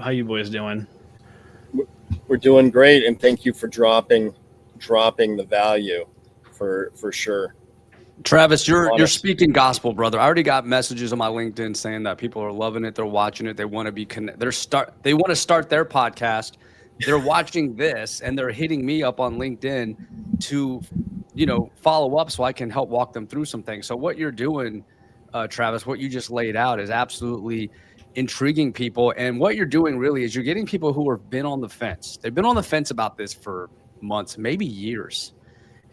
how you boys doing? We're doing great, and thank you for dropping the value for sure. Travis, you're speaking gospel, brother. I already got messages on my LinkedIn saying that people are loving it. They're watching it. They want to be They want to start their podcast. They're watching this, and they're hitting me up on LinkedIn to, follow up so I can help walk them through some things. So what you're doing, Travis, what you just laid out is absolutely intriguing people. And what you're doing really is you're getting people who have been on the fence. They've been on the fence about this for months, maybe years.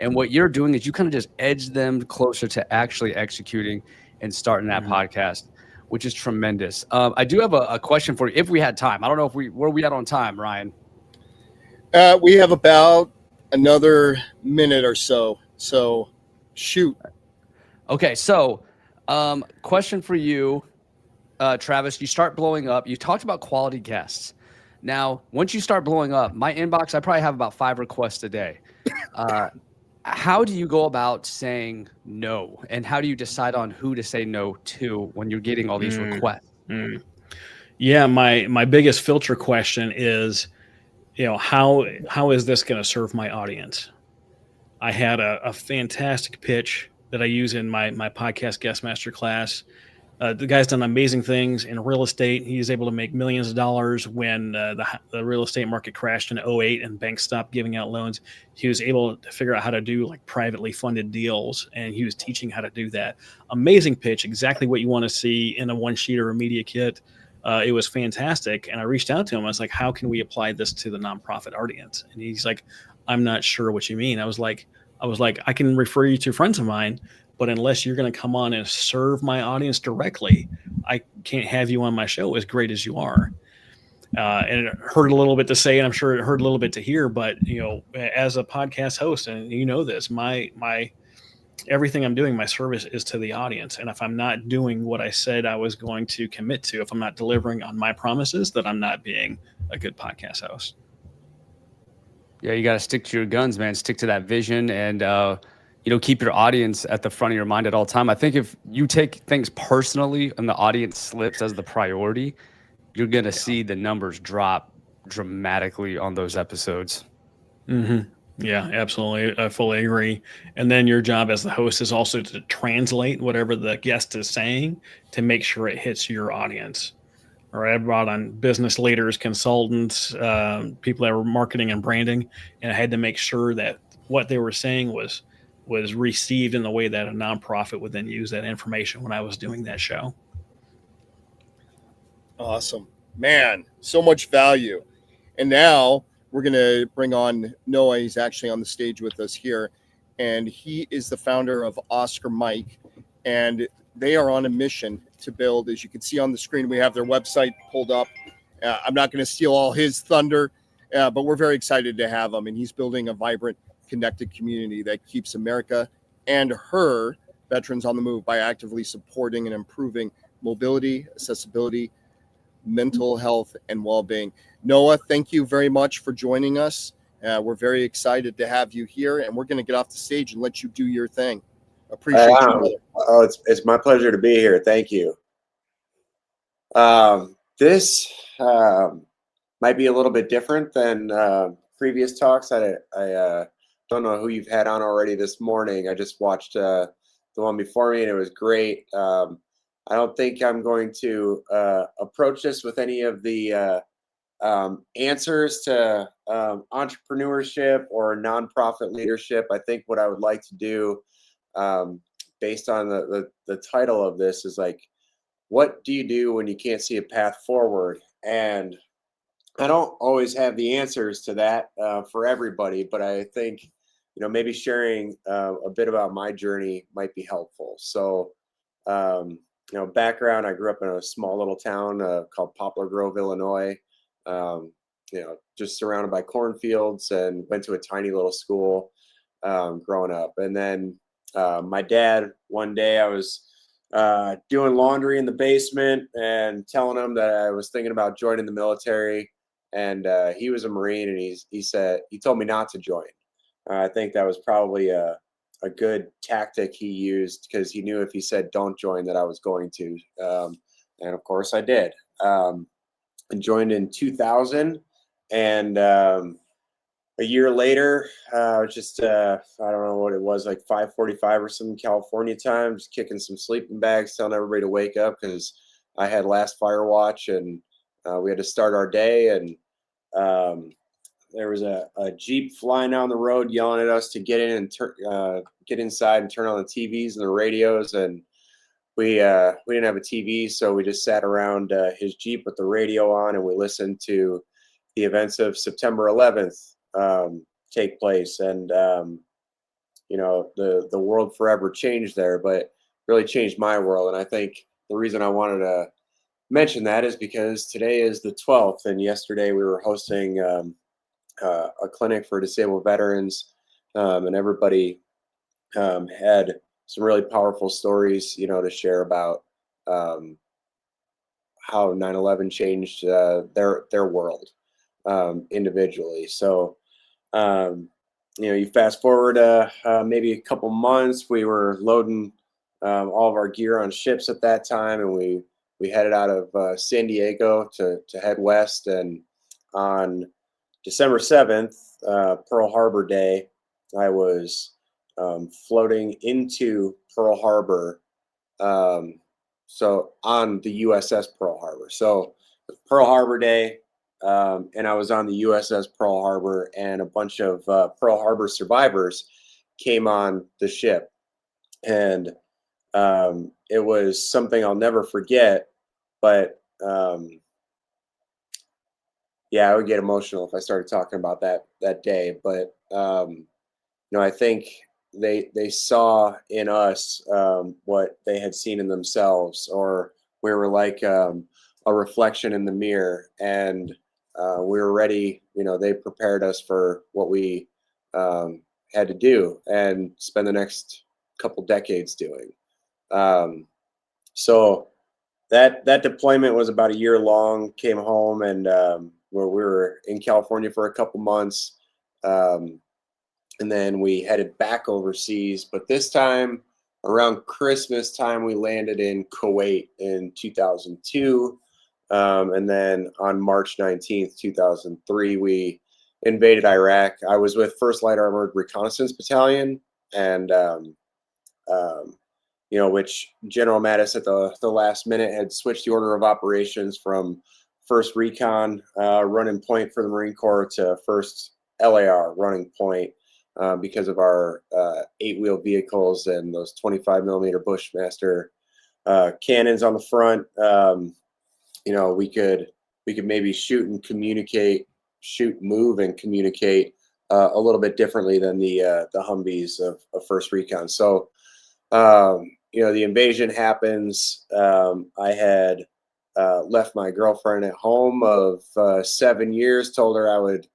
And what you're doing is you kind of just edge them closer to actually executing and starting that podcast, which is tremendous. I do have a question for you if we had time. I don't know where we at on time, Ryan. We have about another minute or so. So shoot. Okay. So question for you, Travis, you start blowing up. You talked about quality guests. Now, once you start blowing up, my inbox, I probably have about 5 requests a day. How do you go about saying no? And how do you decide on who to say no to when you're getting all these requests? Yeah, my biggest filter question is, how is this going to serve my audience? I had a fantastic pitch that I use in my podcast guest master class. The guy's done amazing things in real estate. He's able to make millions of dollars when the real estate market crashed in 2008 and banks stopped giving out loans. He was able to figure out how to do like privately funded deals, and he was teaching how to do that. Amazing pitch, exactly what you want to see in a one-sheet or a media kit. It was fantastic, and I reached out to him. I was like, how can we apply this to the nonprofit audience? And he's like, I'm not sure what you mean. I was like, I can refer you to friends of mine, but unless you're going to come on and serve my audience directly, I can't have you on my show as great as you are. And it hurt a little bit to say, and I'm sure it hurt a little bit to hear, but as a podcast host, and this, my everything I'm doing, my service is to the audience. And if I'm not doing what I said I was going to commit to, if I'm not delivering on my promises, that I'm not being a good podcast host. Yeah, you got to stick to your guns, man. Stick to that vision and, keep your audience at the front of your mind at all time. I think if you take things personally and the audience slips as the priority, you're going to see the numbers drop dramatically on those episodes. Mm-hmm. Yeah, absolutely. I fully agree. And then your job as the host is also to translate whatever the guest is saying to make sure it hits your audience. Or I brought on business leaders, consultants, people that were marketing and branding, and I had to make sure that what they were saying was received in the way that a nonprofit would then use that information when I was doing that show. Awesome, man! So much value. And now we're going to bring on Noah. He's actually on the stage with us here, and he is the founder of Oscar Mike, and they are on a mission to build, as you can see on the screen, we have their website pulled up. I'm not going to steal all his thunder, but we're very excited to have him, and he's building a vibrant, connected community that keeps America and her veterans on the move by actively supporting and improving mobility, accessibility, mental health, and well-being. Noah, thank you very much for joining us. We're very excited to have you here, and we're going to get off the stage and let you do your thing. Appreciate you, brother. Oh, it's my pleasure to be here. Thank you. This might be a little bit different than previous talks. I don't know who you've had on already this morning. I just watched the one before me, and it was great. I don't think I'm going to approach this with any of the answers to entrepreneurship or nonprofit leadership. I think what I would like to do, based on the title of this, is like, what do you do when you can't see a path forward? And I don't always have the answers to that for everybody, but I think maybe sharing a bit about my journey might be helpful. So background, I grew up in a small little town called Poplar Grove, Illinois. Just surrounded by cornfields, and went to a tiny little school growing up. And then my dad, one day I was doing laundry in the basement and telling him that I was thinking about joining the military. And he was a Marine, and he told me not to join. I think that was probably a good tactic he used, because he knew if he said don't join that I was going to. And of course I did. and joined in 2000. And a year later, just I don't know what it was, like 5:45 or something California time, just kicking some sleeping bags, telling everybody to wake up because I had last fire watch, and we had to start our day. And there was a Jeep flying down the road yelling at us to get in and get inside and turn on the TVs and the radios. And we didn't have a TV, so we just sat around his Jeep with the radio on, and we listened to the events of September 11th take place. And you know, the world forever changed there, but really changed my world. And I think the reason I wanted to mention that is because today is the 12th, and yesterday we were hosting a clinic for disabled veterans, and everybody had some really powerful stories, you know, to share about how 9/11 changed their world individually. So, you know, you fast forward maybe a couple months, we were loading all of our gear on ships at that time, and we headed out of San Diego to head west. And on December 7th, Pearl Harbor Day, I was floating into Pearl Harbor. So on the USS Pearl Harbor. So Pearl Harbor Day, and I was on the USS Pearl Harbor, and a bunch of Pearl Harbor survivors came on the ship. And it was something I'll never forget. But yeah, I would get emotional if I started talking about that day. But you know, I think they saw in us what they had seen in themselves, or we were like a reflection in the mirror, and we were ready. You know, they prepared us for what we had to do and spend the next couple decades doing. So that deployment was about a year long. Came home, and where we were in California for a couple months. And then we headed back overseas, but this time around Christmas time, we landed in Kuwait in 2002. And then on March 19th, 2003, we invaded Iraq. I was with 1st Light Armored Reconnaissance Battalion, and you know, which General Mattis at the last minute had switched the order of operations from 1st Recon running point for the Marine Corps to 1st LAR running point. Because of our 8-wheel vehicles and those 25mm Bushmaster cannons on the front, you know, we could maybe shoot, move, and communicate a little bit differently than the Humvees of 1st Recon. So, you know, the invasion happens. I had left my girlfriend at home of 7 years. Told her I would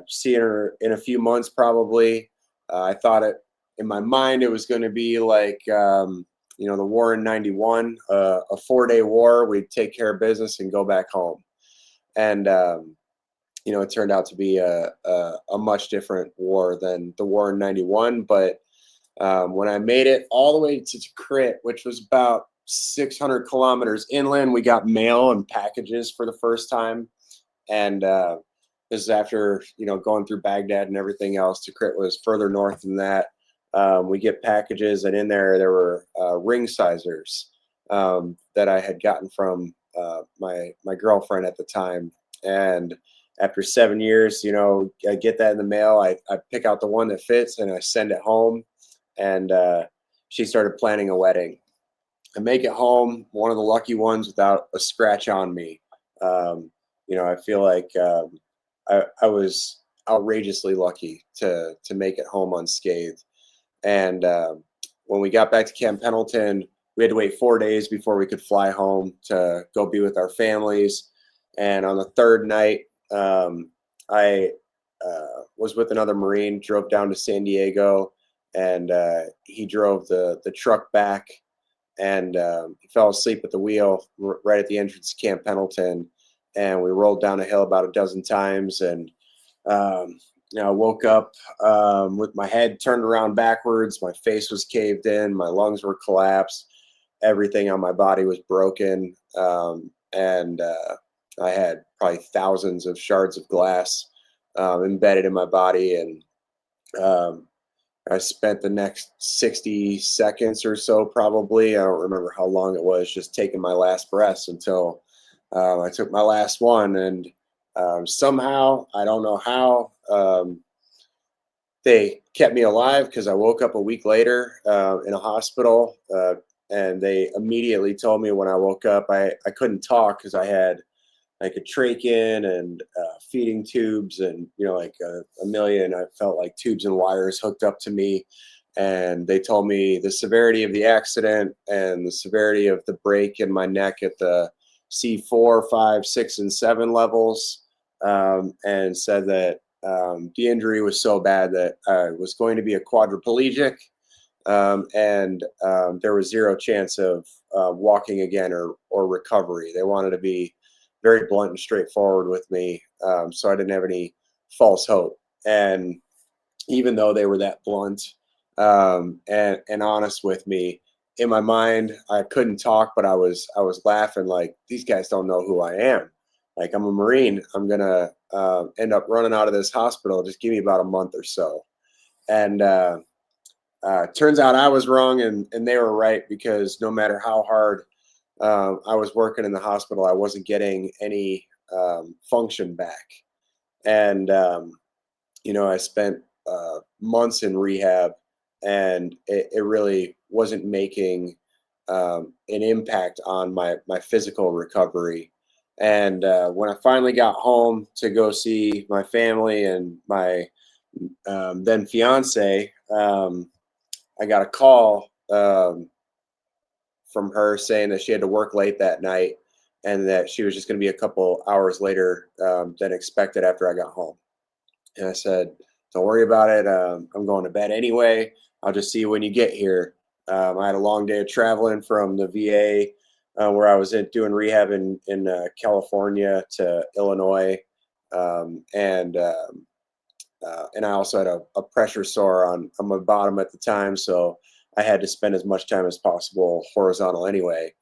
see her in a few months, probably. I thought it in my mind it was going to be like you know, the war in '91, a 4-day war. We'd take care of business and go back home. And you know, it turned out to be a much different war than the war in '91. But when I made it all the way to Crit, which was about 600 kilometers inland, we got mail and packages for the first time. And this is after, you know, going through Baghdad and everything else. Tikrit was further north than that. We get packages, and in there were ring sizers that I had gotten from my girlfriend at the time. And after 7 years, you know, I get that in the mail. I pick out the one that fits, and I send it home. And she started planning a wedding. I make it home, one of the lucky ones without a scratch on me. You know, I feel like I was outrageously lucky to make it home unscathed. And when we got back to Camp Pendleton, we had to wait 4 days before we could fly home to go be with our families. And on the third night, I was with another Marine, drove down to San Diego, and he drove the truck back, and he fell asleep at the wheel right at the entrance to Camp Pendleton. And we rolled down a hill about a dozen times, and you know, I woke up with my head turned around backwards. My face was caved in. My lungs were collapsed. Everything on my body was broken. And I had probably thousands of shards of glass embedded in my body, and I spent the next 60 seconds or so, probably, I don't remember how long it was, just taking my last breaths until I took my last one. And somehow, I don't know how, they kept me alive, because I woke up a week later in a hospital, and they immediately told me when I woke up, I couldn't talk because I had like a trachea and feeding tubes, and like a million, I felt like tubes and wires hooked up to me. And they told me the severity of the accident and the severity of the break in my neck at the C4, 5, 6, and 7 levels, and said that the injury was so bad that I was going to be a quadriplegic, and there was zero chance of walking again or recovery. They wanted to be very blunt and straightforward with me, so I didn't have any false hope. And even though they were that blunt and honest with me, in my mind, I couldn't talk, but I was laughing like, these guys don't know who I am. Like, I'm a Marine. I'm gonna end up running out of this hospital. Just give me about a month or so. And turns out I was wrong, and they were right, because no matter how hard I was working in the hospital, I wasn't getting any function back. And I spent months in rehab, and it really wasn't making an impact on my physical recovery. And when I finally got home to go see my family and my then fiance, I got a call from her saying that she had to work late that night, and that she was just going to be a couple hours later than expected after I got home. And I said, don't worry about it. I'm going to bed anyway. I'll just see you when you get here. I had a long day of traveling from the VA, where I was doing rehab in California, to Illinois. And I also had a pressure sore on my bottom at the time. So I had to spend as much time as possible horizontal anyway.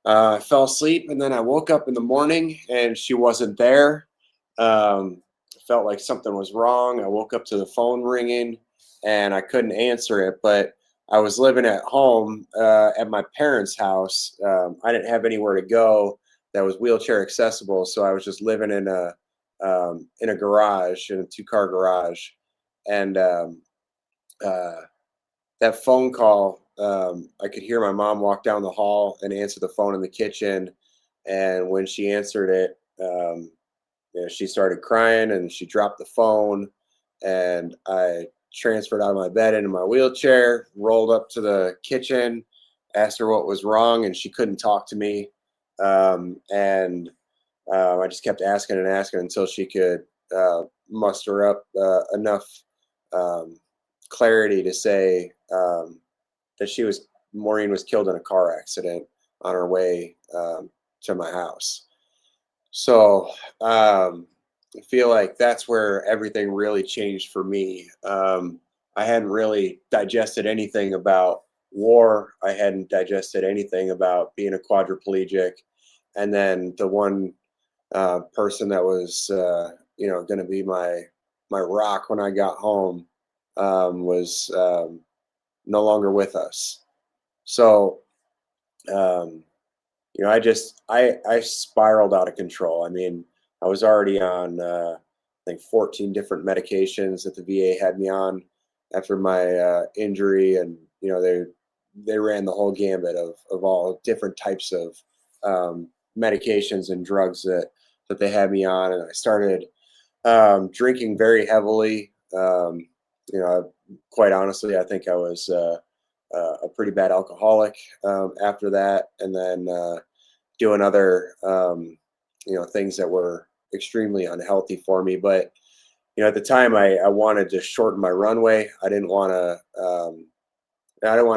I fell asleep, and then I woke up in the morning and she wasn't there. Felt like something was wrong. I woke up to the phone ringing, and I couldn't answer it, but I was living at home at my parents' house. I didn't have anywhere to go that was wheelchair accessible, so I was just living in a garage, in a 2-car garage. And that phone call, I could hear my mom walk down the hall and answer the phone in the kitchen. And when she answered it, she started crying, and she dropped the phone. And I transferred out of my bed into my wheelchair, rolled up to the kitchen, asked her what was wrong, and she couldn't talk to me. And I just kept asking and asking until she could muster up enough clarity to say that Maureen was killed in a car accident on her way to my house. So I feel like that's where everything really changed for me. I hadn't really digested anything about war. I hadn't digested anything about being a quadriplegic. And then the one person that was, going to be my rock when I got home was no longer with us. So, I spiraled out of control. I mean, I was already on, I think 14 different medications that the VA had me on after my injury. And, they ran the whole gambit of all different types of medications and drugs that they had me on. And I started drinking very heavily. Quite honestly, I think I was a pretty bad alcoholic after that, and then doing other things that were extremely unhealthy for me. But at the time, I wanted to shorten my runway. I didn't want to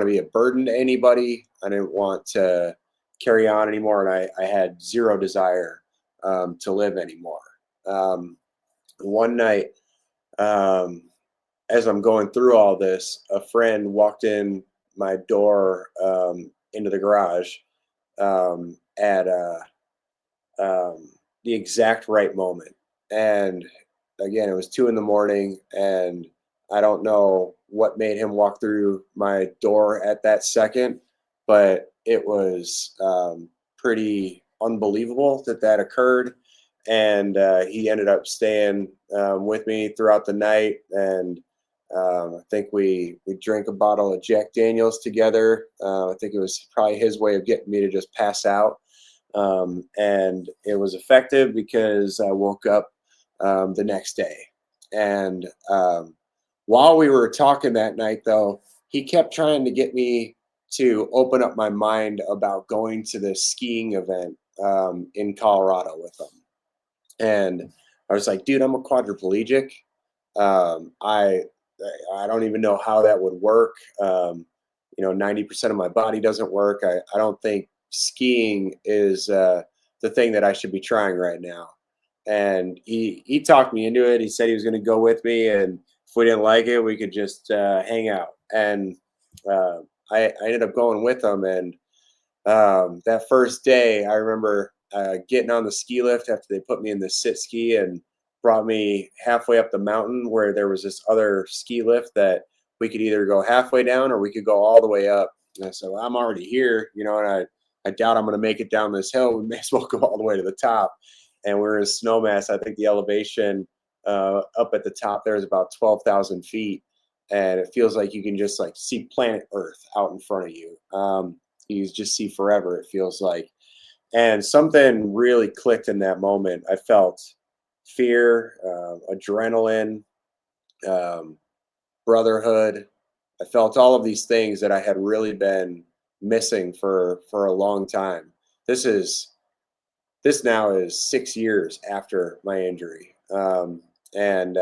be a burden to anybody. I didn't want to carry on anymore, and I had zero desire to live anymore. One night, as I'm going through all this, a friend walked in my door into the garage at the exact right moment. And again, it was 2 a.m, and I don't know what made him walk through my door at that second, but it was pretty unbelievable that that occurred. And he ended up staying with me throughout the night, and I think we drank a bottle of Jack Daniels together. I think it was probably his way of getting me to just pass out. And it was effective because I woke up the next day. And while we were talking that night, though, he kept trying to get me to open up my mind about going to this skiing event in Colorado with him. And I was like, dude, I'm a quadriplegic. Um, I I don't even know how that would work. 90% of my body doesn't work. I don't think skiing is the thing that I should be trying right now. And he talked me into it. He said he was going to go with me, and if we didn't like it, we could just hang out. And uh, I ended up going with him. And that first day, I remember getting on the ski lift after they put me in the sit ski and brought me halfway up the mountain where there was this other ski lift that we could either go halfway down or we could go all the way up. And I said, well, I'm already here, and I doubt I'm going to make it down this hill. We may as well go all the way to the top. And we're in Snowmass. I think the elevation up at the top there is about 12,000 feet. And it feels like you can just like see planet Earth out in front of you. You just see forever, it feels like. And something really clicked in that moment. I felt fear, adrenaline, um, brotherhood. I felt all of these things that I had really been missing for a long time. This now is 6 years after my injury, and and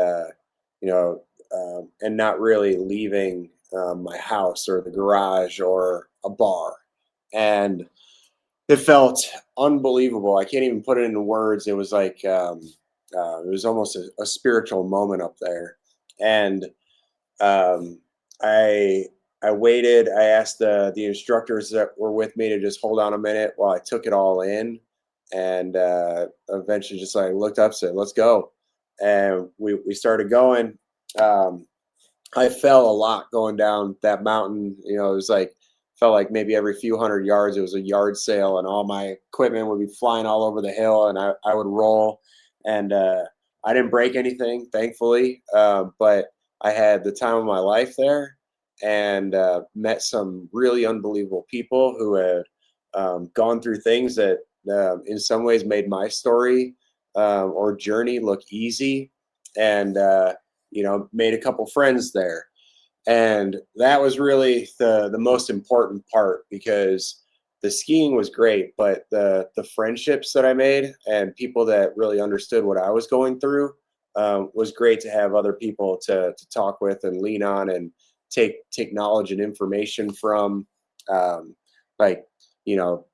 not really leaving my house or the garage or a bar. And it felt unbelievable. I can't even put it into words. It was like it was almost a spiritual moment up there. And um, I I waited. I asked the instructors that were with me to just hold on a minute while I took it all in, and eventually just like looked up, said, "Let's go," and we started going. Um, I fell a lot going down that mountain. It was like felt like maybe every few hundred yards it was a yard sale, and all my equipment would be flying all over the hill, and I would roll, and I didn't break anything, thankfully, but I had the time of my life there, and met some really unbelievable people who had gone through things that in some ways made my story or journey look easy, and made a couple friends there. And that was really the most important part, because the skiing was great, but the friendships that I made and people that really understood what I was going through was great to have other people to talk with and lean on and take knowledge and information from. Um, like you know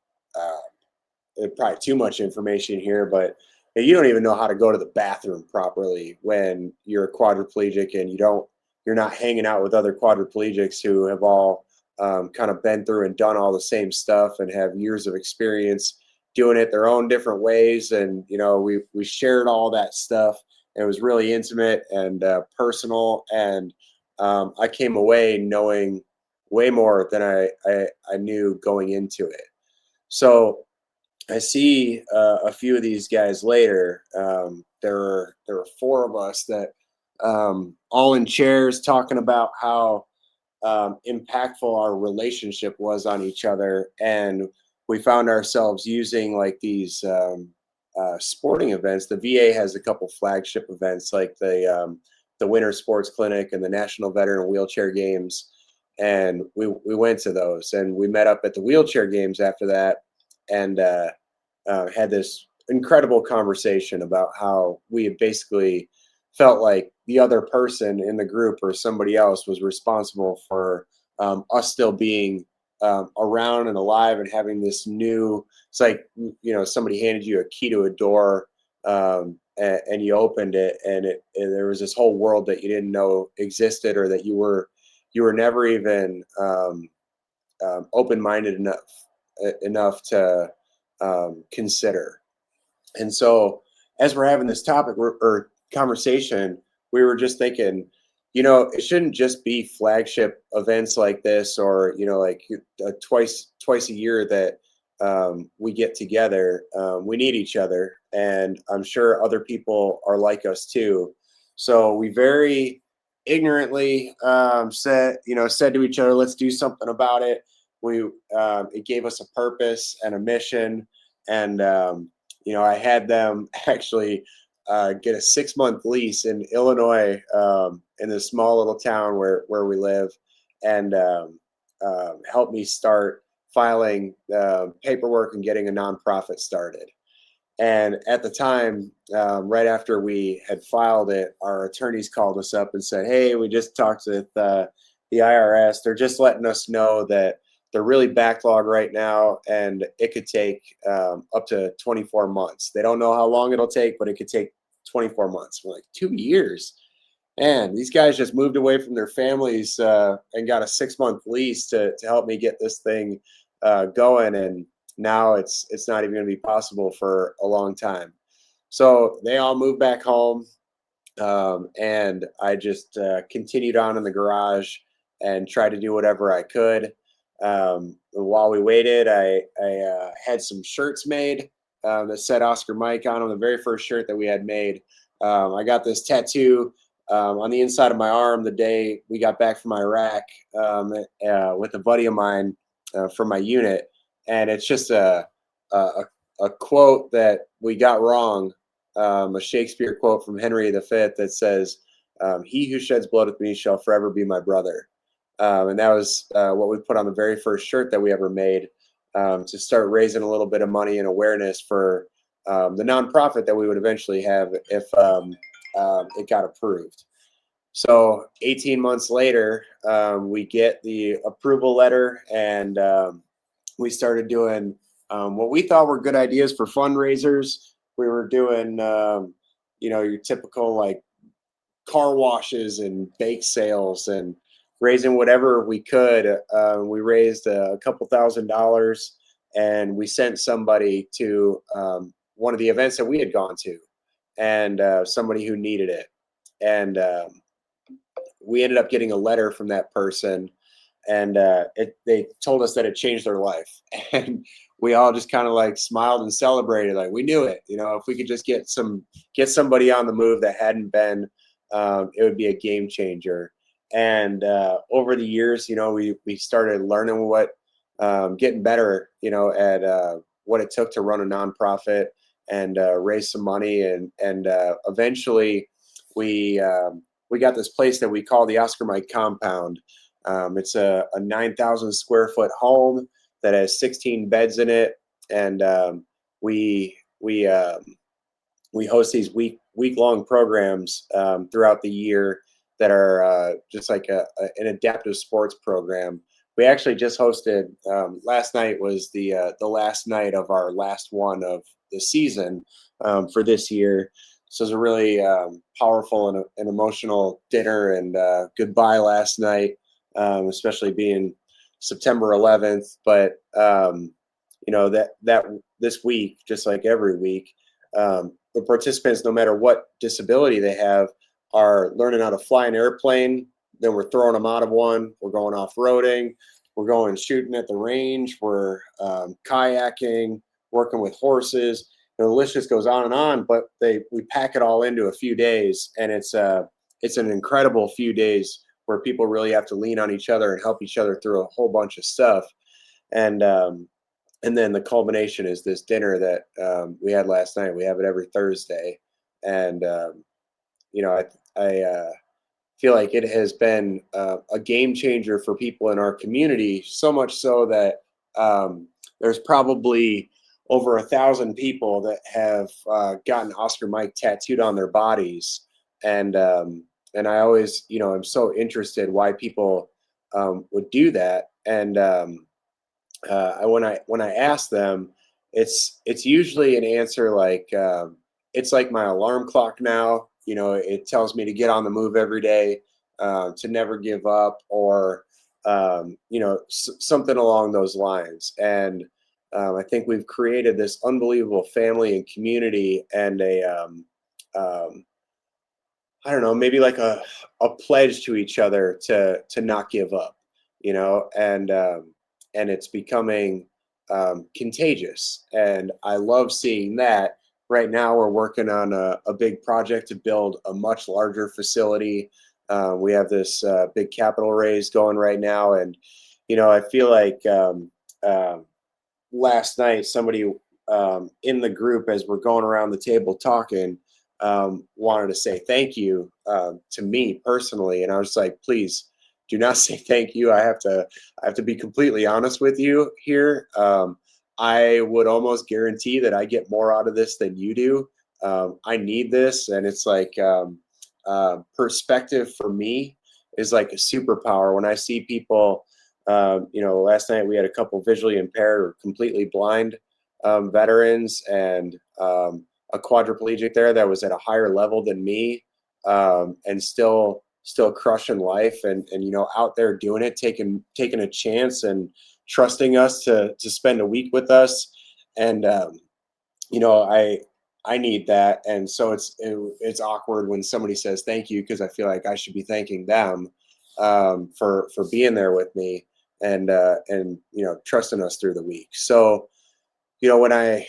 Probably too much information here, but you don't even know how to go to the bathroom properly when you're a quadriplegic, and you're not hanging out with other quadriplegics who have all kind of been through and done all the same stuff and have years of experience doing it their own different ways. And we shared all that stuff, and it was really intimate and personal. And I came away knowing way more than I knew going into it. So I see a few of these guys later. There were four of us that all in chairs talking about how impactful our relationship was on each other, and we found ourselves using like these sporting events. The VA has a couple flagship events, like the Winter Sports Clinic and the National Veteran Wheelchair Games, and we went to those, and we met up at the wheelchair games after that, and had this incredible conversation about how we had basically felt like the other person in the group or somebody else was responsible for us still being around and alive and having this new. It's like somebody handed you a key to a door, and you opened it, and there was this whole world that you didn't know existed, or that you were never even open-minded enough to consider. And so as we're having this topic or conversation, we were just thinking, it shouldn't just be flagship events like this, or, like twice a year that we get together. We need each other, and I'm sure other people are like us too. So we very ignorantly said to each other, let's do something about it. It gave us a purpose and a mission, and I had them actually get a 6-month lease in Illinois, in this small little town where we live, and help me start filing paperwork and getting a nonprofit started. And at the time, right after we had filed it, our attorneys called us up and said, hey, we just talked with the IRS. They're just letting us know that they're really backlogged right now, and it could take up to 24 months. They don't know how long it'll take, but it could take 24 months. We're like, 2 years? Man, these guys just moved away from their families and got a 6-month lease to help me get this thing going. And now it's not even going to be possible for a long time. So they all moved back home, and I just continued on in the garage and tried to do whatever I could. While we waited, I had some shirts made that said Oscar Mike on them. The very first shirt that we had made. I got this tattoo on the inside of my arm the day we got back from Iraq with a buddy of mine from my unit, and it's just a quote that we got wrong, a Shakespeare quote from Henry V that says, "He who sheds blood with me shall forever be my brother." And that was what we put on the very first shirt that we ever made, to start raising a little bit of money and awareness for the nonprofit that we would eventually have if it got approved. So 18 months later, we get the approval letter, and we started doing what we thought were good ideas for fundraisers. We were doing, your typical like car washes and bake sales and raising whatever we could. We raised a couple $1,000s, and we sent somebody to one of the events that we had gone to, and somebody who needed it. And we ended up getting a letter from that person, and they told us that it changed their life. And we all just kind of like smiled and celebrated, like we knew it. If we could just get somebody on the move that hadn't been, it would be a game changer. And over the years, we started learning getting better, at what it took to run a nonprofit and raise some money, and eventually we got this place that we call the Oscar Mike Compound. It's a 9,000 square foot home that has 16 beds in it, and we host these week-long programs throughout the year that are just like an adaptive sports program. We actually just hosted, last night was the last night of our last one of the season for this year. So it was a really powerful and emotional dinner and goodbye last night, especially being September 11th. But that this week, just like every week, the participants, no matter what disability they have, are learning how to fly an airplane. Then we're throwing them out of one. We're going off-roading. We're going shooting at the range. We're kayaking, working with horses. The list just goes on and on. But we pack it all into a few days, and it's an incredible few days where people really have to lean on each other and help each other through a whole bunch of stuff. And then the culmination is this dinner that we had last night. We have it every Thursday, and I feel like it has been a game changer for people in our community, so much so that there's probably over 1,000 people that have gotten Oscar Mike tattooed on their bodies. And I always, I'm so interested why people would do that. And when I ask them, it's usually an answer like, it's like my alarm clock now. It tells me to get on the move every day, to never give up, or something along those lines. And I think we've created this unbelievable family and community, and I don't know, maybe like a pledge to each other to not give up, and it's becoming contagious. And I love seeing that. Right now, we're working on a big project to build a much larger facility. We have this big capital raise going right now, and I feel like last night somebody in the group, as we're going around the table talking, wanted to say thank you to me personally, and I was like, please do not say thank you. I have to be completely honest with you here. I would almost guarantee that I get more out of this than you do. I need this, and it's like perspective for me is like a superpower. When I see people, last night we had a couple visually impaired or completely blind veterans, and a quadriplegic there that was at a higher level than me, and still crushing life, and out there doing it, taking a chance and trusting us to spend a week with us. And I need that. And so it's awkward when somebody says thank you, because I feel like I should be thanking them for being there with me, and trusting us through the week. So when I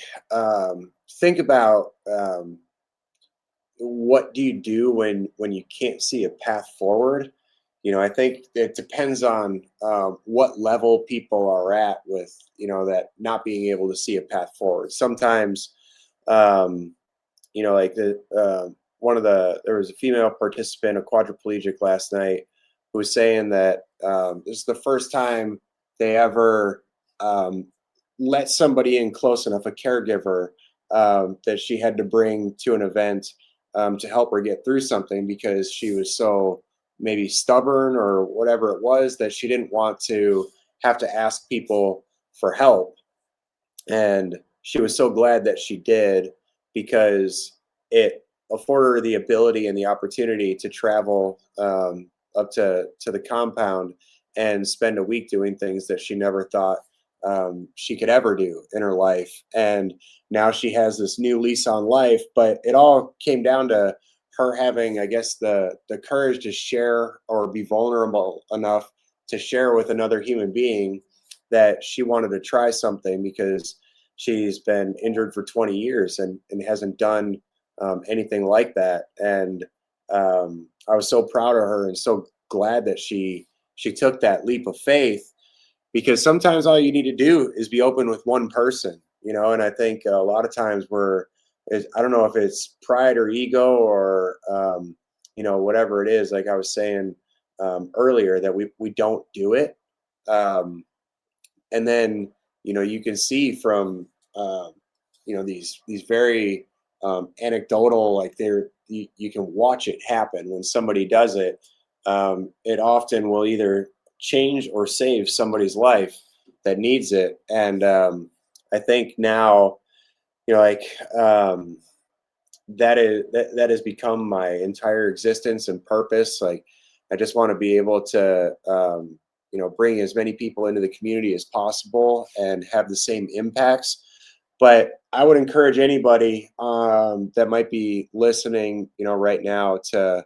think about what do you do when you can't see a path forward, I think it depends on what level people are at with that not being able to see a path forward. Sometimes like there was a female participant, a quadriplegic, last night, who was saying that this is the first time they ever let somebody in close enough, a caregiver, that she had to bring to an event to help her get through something, because she was so maybe stubborn or whatever it was, that she didn't want to have to ask people for help. And she was so glad that she did, because it afforded her the ability and the opportunity to travel up to the compound and spend a week doing things that she never thought she could ever do in her life. And now she has this new lease on life, but it all came down to her having, I guess, the courage to share, or be vulnerable enough to share with another human being that she wanted to try something, because she's been injured for 20 years and hasn't done anything like that. And I was so proud of her and so glad that she took that leap of faith, because sometimes all you need to do is be open with one person, and I think a lot of times I don't know if it's pride or ego or, whatever it is, like I was saying earlier, that we don't do it. And then, you can see from, these very anecdotal, like you can watch it happen when somebody does it. It often will either change or save somebody's life that needs it. And I think now, that has become my entire existence and purpose. Like, I just want to be able to, bring as many people into the community as possible and have the same impacts. But I would encourage anybody that might be listening, right now, to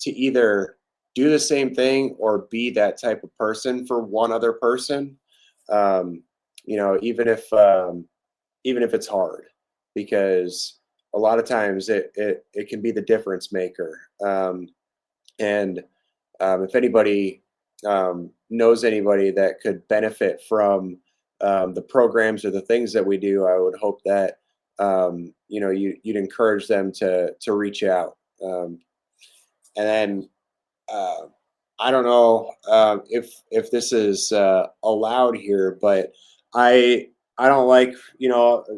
either do the same thing or be that type of person for one other person. Even if it's hard, because a lot of times it can be the difference maker. And if anybody knows anybody that could benefit from the programs or the things that we do, I would hope that you'd encourage them to reach out. And then I don't know if this is allowed here, but I don't like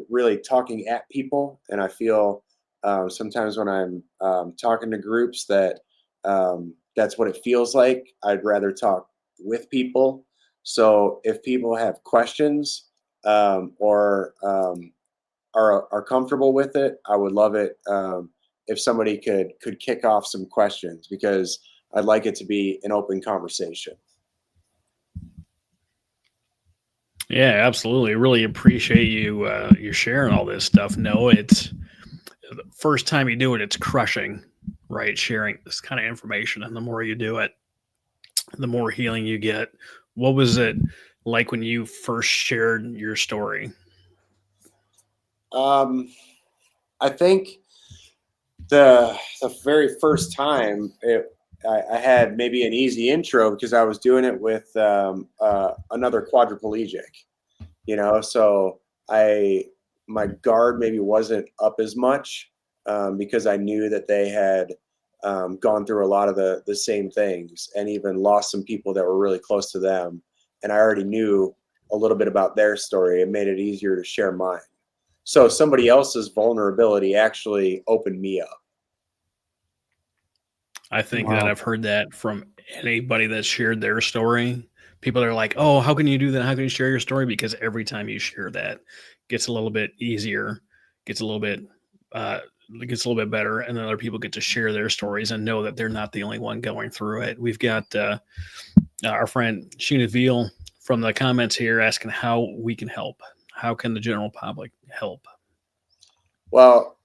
really talking at people, and I feel sometimes when I'm talking to groups that that's what it feels like. I'd rather talk with people. So if people have questions or are comfortable with it, I would love it if somebody could kick off some questions, because I'd like it to be an open conversation. Yeah, absolutely. Really appreciate you sharing all this stuff. No, it's the first time you do it, it's crushing, right? Sharing this kind of information, and the more you do it, the more healing you get. What was it like when you first shared your story? I think the very first time I had maybe an easy intro because I was doing it with another quadriplegic, so I my guard maybe wasn't up as much because I knew that they had gone through a lot of the same things and even lost some people that were really close to them, and I already knew a little bit about their story. It made it easier to share mine. So somebody else's vulnerability actually opened me up. I think that Wow. I've heard that from anybody that's shared their story. People are like, "Oh, how can you do that? How can you share your story?" Because every time you share that, it gets a little bit easier, gets a little bit, uh, it gets a little bit better, and then other people get to share their stories and know that they're not the only one going through it. We've got our friend Sheena Veal from the comments here asking how we can help. How can the general public help? Well,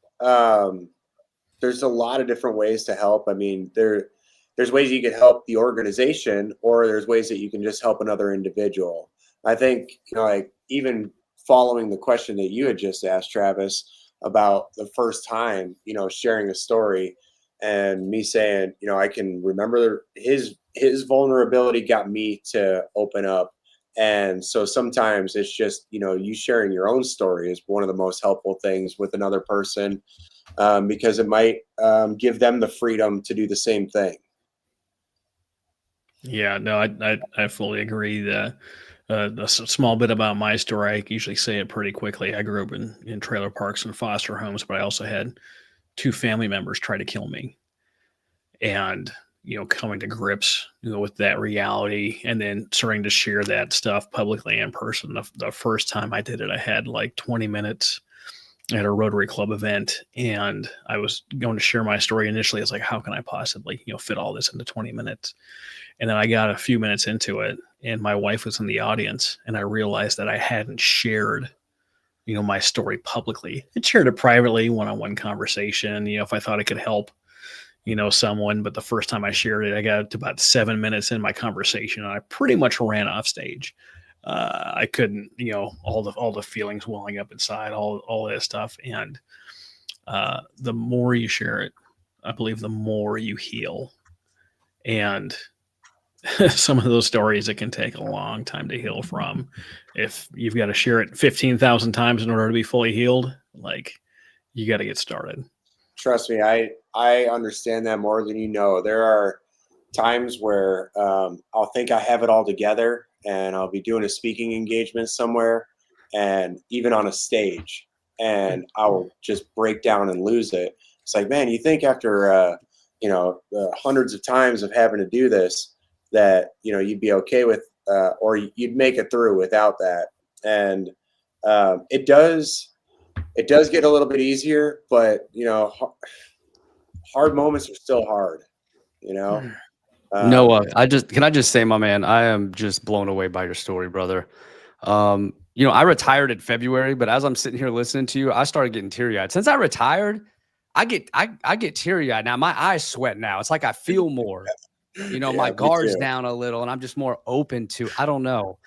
there's a lot of different ways to help. I mean, there's ways you can help the organization, or there's ways that you can just help another individual. I think, like even following the question that you had just asked, Travis, about the first time, sharing a story, and me saying, I can remember his vulnerability got me to open up. And so sometimes it's just, you sharing your own story is one of the most helpful things with another person, because it might give them the freedom to do the same thing. Yeah, no, I fully agree. Small bit about my story. I usually say it pretty quickly. I grew up in trailer parks and foster homes, but I also had two family members try to kill me, and coming to grips with that reality, and then starting to share that stuff publicly in person. The first time I did it, I had like 20 minutes at a Rotary Club event, and I was going to share my story initially. I was like, how can I possibly fit all this into 20 minutes? And then I got a few minutes into it, and my wife was in the audience, and I realized that I hadn't shared, my story publicly. I shared it privately, one-on-one conversation, if I thought it could help, someone. But the first time I shared it, I got to about 7 minutes in my conversation, and I pretty much ran off stage. I couldn't, all the feelings welling up inside, all that stuff. And the more you share it, I believe the more you heal. And some of those stories, it can take a long time to heal from. If you've got to share it 15,000 times in order to be fully healed, like, you got to get started. Trust me, I understand that more than you know. There are times where I'll think I have it all together, and I'll be doing a speaking engagement somewhere, and even on a stage, and I'll just break down and lose it. It's like, man, you think after hundreds of times of having to do this that you'd be okay with, or you'd make it through without that. And it does get a little bit easier, but hard moments are still hard. You know. Noah, can I just say, my man, I am just blown away by your story, brother. I retired in February, but as I'm sitting here listening to you, I started getting teary eyed. Since I retired, I get teary eyed now. My eyes sweat now. It's like I feel more. Yeah, My me guard's too. down a little, and I'm just more open to. I don't know.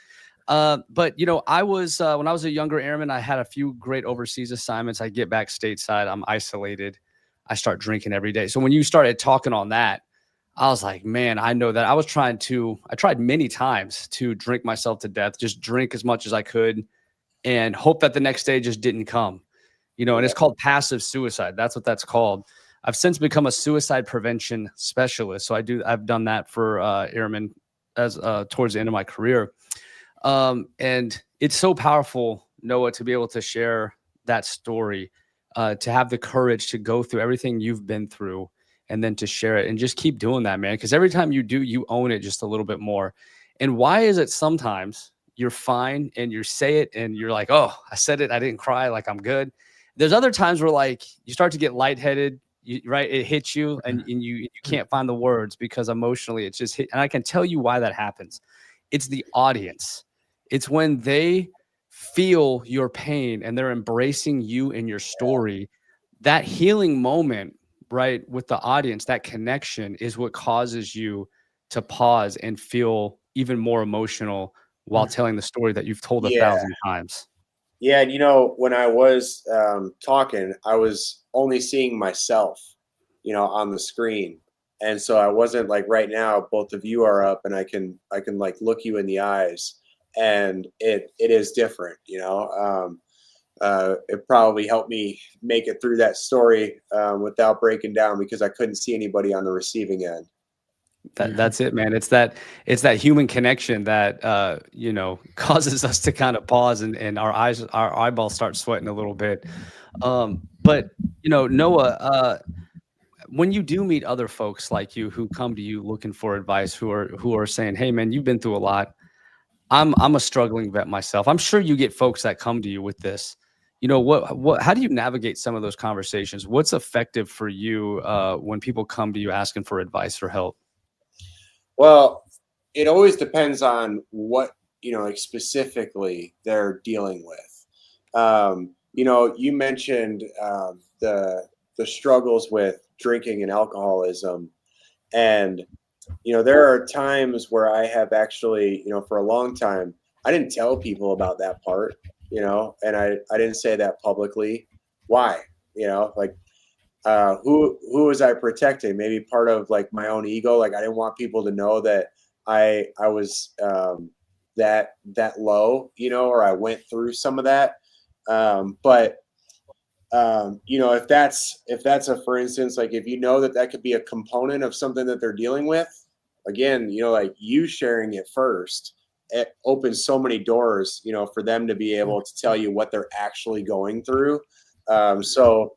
But I was when I was a younger airman, I had a few great overseas assignments. I get back stateside, I'm isolated. I start drinking every day. So when you started talking on that, I was like, man, I know that. I tried many times to drink myself to death, just drink as much as I could and hope that the next day just didn't come. And it's called passive suicide. That's what that's called. I've since become a suicide prevention specialist. So I've done that for airmen as towards the end of my career. And it's so powerful, Noah, to be able to share that story, to have the courage to go through everything you've been through and then to share it and just keep doing that, man. Because every time you do, you own it just a little bit more. And why is it sometimes you're fine and you say it and you're like, oh, I said it, I didn't cry, like I'm good. There's other times where like you start to get lightheaded, right? It hits you and you can't find the words because emotionally it's just hit. And I can tell you why that happens. It's the audience. It's when they feel your pain and they're embracing you and your story. That healing moment, right, with the audience, that connection is what causes you to pause and feel even more emotional while telling the story that you've told Yeah. 1,000 times. Yeah. And, when I was talking, I was only seeing myself, on the screen. And so I wasn't like right now, both of you are up and I can like look you in the eyes, and it is different, it probably helped me make it through that story without breaking down because I couldn't see anybody on the receiving end. That's it, man. It's that human connection that causes us to kind of pause and our eyeballs start sweating a little bit. But Noah, when you do meet other folks like you who come to you looking for advice, who are saying, "Hey, man, you've been through a lot. I'm a struggling vet myself." I'm sure you get folks that come to you with this. How do you navigate some of those conversations? What's effective for you when people come to you asking for advice or help? Well, it always depends on what, like specifically they're dealing with. You mentioned the struggles with drinking and alcoholism. And, there are times where I have actually, for a long time, I didn't tell people about that part, and I didn't say that publicly. Why? Like, who was I protecting? Maybe part of like my own ego. Like I didn't want people to know that I was that low, or I went through some of that. But if that's a, for instance, like if that could be a component of something that they're dealing with, again, like you sharing it first, it opens so many doors, for them to be able to tell you what they're actually going through. So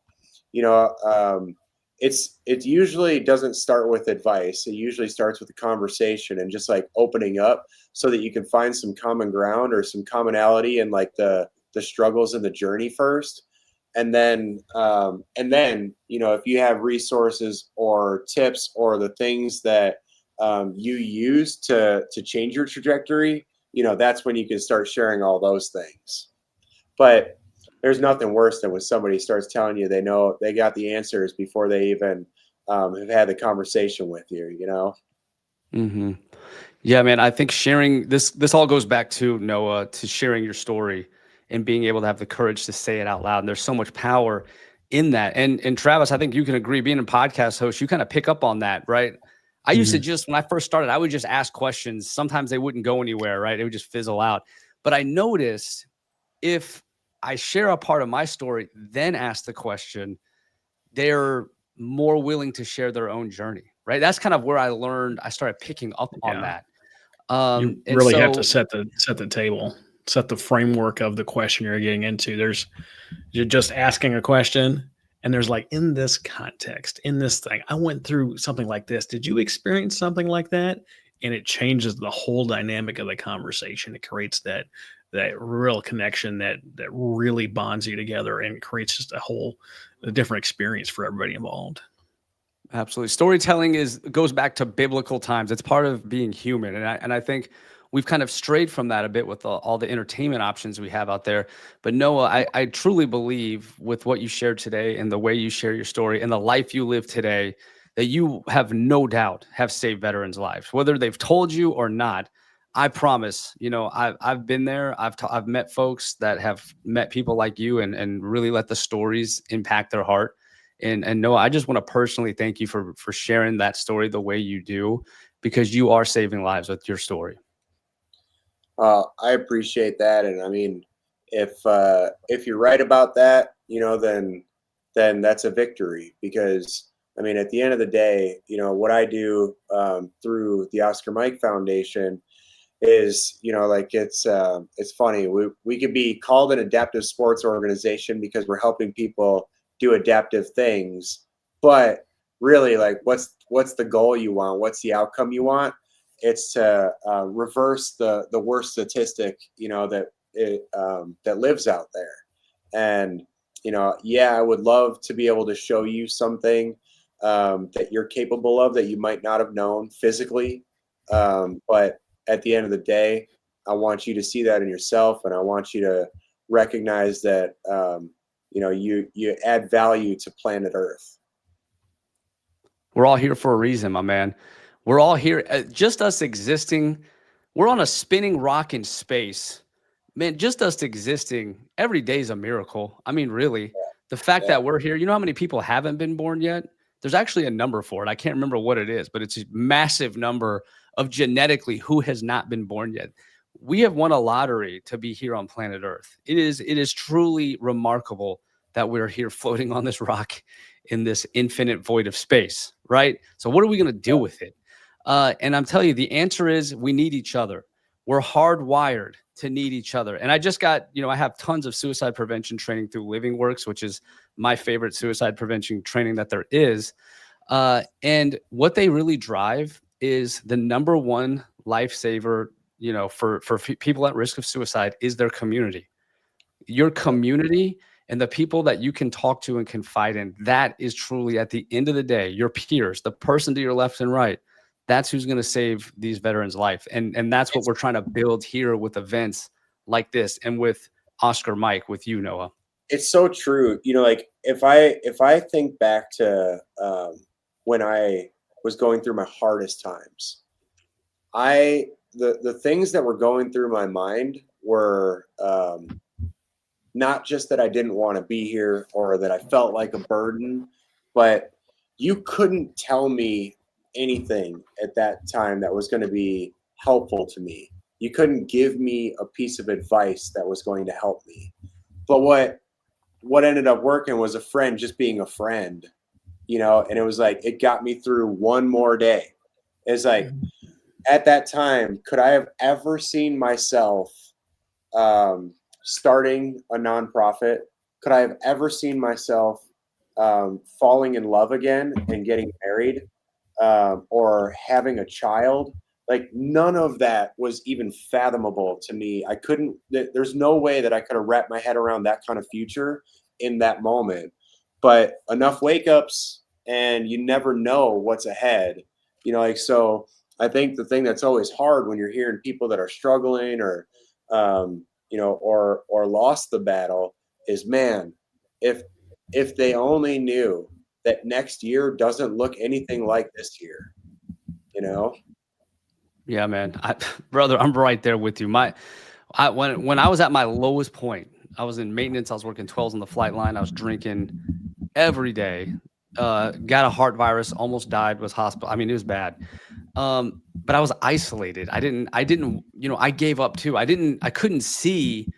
it usually doesn't start with advice. It usually starts with a conversation and just like opening up so that you can find some common ground or some commonality in like the struggles and the journey first. And then if you have resources or tips or the things that you use to change your trajectory, that's when you can start sharing all those things. But there's nothing worse than when somebody starts telling you they know they got the answers before they even have had the conversation with you, Mm-hmm. Yeah, man. I think sharing this all goes back to Noah, to sharing your story and being able to have the courage to say it out loud. And there's so much power in that. And Travis, I think you can agree, being a podcast host, you kind of pick up on that, right? I used to just, when I first started, I would just ask questions. Sometimes they wouldn't go anywhere, right? It would just fizzle out. But I noticed if I share a part of my story, then ask the question, they're more willing to share their own journey, right? That's kind of where I started picking up on that. You And really have to so, set the table, set the framework of the question you're getting into. You're just asking a question, and there's like, in this context, in this thing, I went through something like this. Did you experience something like that? And it changes the whole dynamic of the conversation. It creates that real connection that really bonds you together and creates just a different experience for everybody involved. absolutely, storytelling goes back to biblical times. It's part of being human, and I think we've kind of strayed from that a bit with all the entertainment options we have out there. But Noah, I truly believe with what you shared today and the way you share your story and the life you live today, that you have no doubt have saved veterans' lives, whether they've told you or not. I promise, I've been there. I've met folks that have met people like you and really let the stories impact their heart. And Noah, I just want to personally thank you for sharing that story the way you do, because you are saving lives with your story. I appreciate that. And I mean, if you're right about that, then that's a victory, because I mean, at the end of the day, what I do through the Oscar Mike Foundation is, like it's funny. We could be called an adaptive sports organization because we're helping people do adaptive things, but really, like, what's the goal you want? What's the outcome you want? It's to reverse the worst statistic, that lives out there. And yeah, I would love to be able to show you something that you're capable of that you might not have known physically, but at the end of the day, I want you to see that in yourself, and I want you to recognize that you add value to planet Earth. We're all here for a reason, my man. We're all here. Just us existing. We're on a spinning rock in space. Man, just us existing every day is a miracle. I mean, really, the fact that we're here, you know how many people haven't been born yet? There's actually a number for it. I can't remember what it is, but it's a massive number of genetically who has not been born yet. We have won a lottery to be here on planet Earth. It is truly remarkable that we're here floating on this rock in this infinite void of space, right? So what are we going to do with it? And I'm telling you, the answer is we need each other. We're hardwired to need each other. And I just got, I have tons of suicide prevention training through Living Works, which is my favorite suicide prevention training that there is. And what they really drive is the number one lifesaver, for people at risk of suicide is their community. Your community and the people that you can talk to and confide in, that is truly, at the end of the day, your peers, the person to your left and right. That's who's going to save these veterans' life. And that's what we're trying to build here with events like this and with Oscar Mike, with you, Noah. It's so true. Like if I think back to when I was going through my hardest times, the things that were going through my mind were not just that I didn't want to be here or that I felt like a burden, but you couldn't tell me anything at that time that was going to be helpful to me. You couldn't give me a piece of advice that was going to help me. But what ended up working was a friend just being a friend, and it was like, it got me through one more day. It's like, at that time, could I have ever seen myself starting a nonprofit? Could I have ever seen myself falling in love again and getting married or having a child? Like, none of that was even fathomable to me. There's no way that I could have wrapped my head around that kind of future in that moment. But enough wake ups and you never know what's ahead. So I think the thing that's always hard when you're hearing people that are struggling or lost the battle is, man, if they only knew that next year doesn't look anything like this year, Yeah, man. Brother, I'm right there with you. When I was at my lowest point, I was in maintenance. I was working 12s on the flight line. I was drinking every day. Got a heart virus, almost died, was hospital. I mean, it was bad. But I was isolated. I gave up too. I couldn't see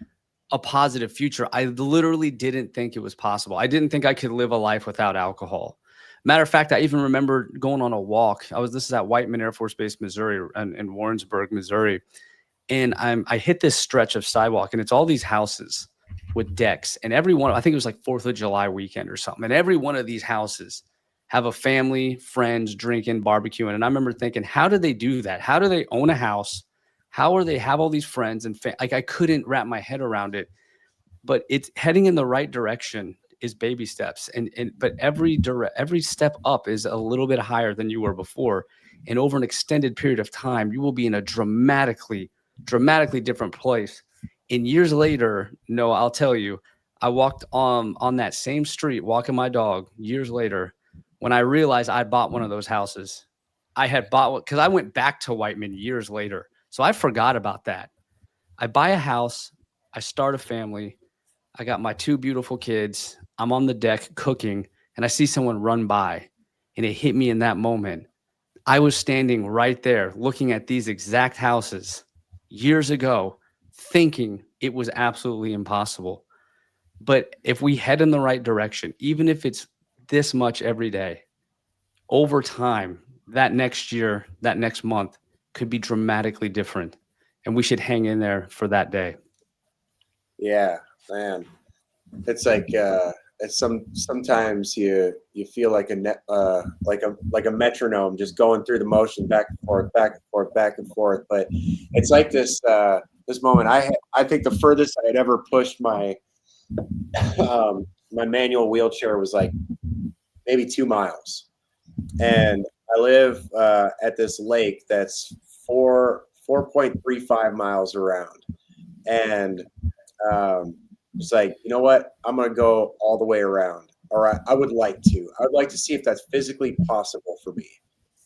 a positive future. I literally didn't think it was possible. I didn't think I could live a life without alcohol. Matter of fact, I even remember going on a walk. This is at Whiteman Air Force Base, Missouri, in Warrensburg, Missouri. And I hit this stretch of sidewalk, and it's all these houses with decks. And every one, I think it was like 4th of July weekend or something. And every one of these houses have a family, friends, drinking, barbecuing. And I remember thinking, how do they do that? How do they own a house? How are they have all these friends and I couldn't wrap my head around it. But it's heading in the right direction is baby steps. But every step up is a little bit higher than you were before. And over an extended period of time, you will be in a dramatically different place. And years later, no, I'll tell you, I walked on that same street, walking my dog years later, when I realized I bought one of those houses. I had bought one because I went back to Whiteman years later. So I forgot about that. I buy a house. I start a family. I got my 2 beautiful kids. I'm on the deck cooking, and I see someone run by, and it hit me in that moment. I was standing right there looking at these exact houses years ago, thinking it was absolutely impossible. But if we head in the right direction, even if it's this much every day, over time, that next year, that next month could be dramatically different. And we should hang in there for that day. Yeah, man. It's like sometimes you feel like a metronome just going through the motion, back and forth, back and forth, back and forth. But it's like this moment. I think the furthest I had ever pushed my my manual wheelchair was like maybe 2 miles, and I live at this lake that's 4 4.35 miles around. And it's like, you know what? I'm going to go all the way around. Or I would like to. I would like to see if that's physically possible for me.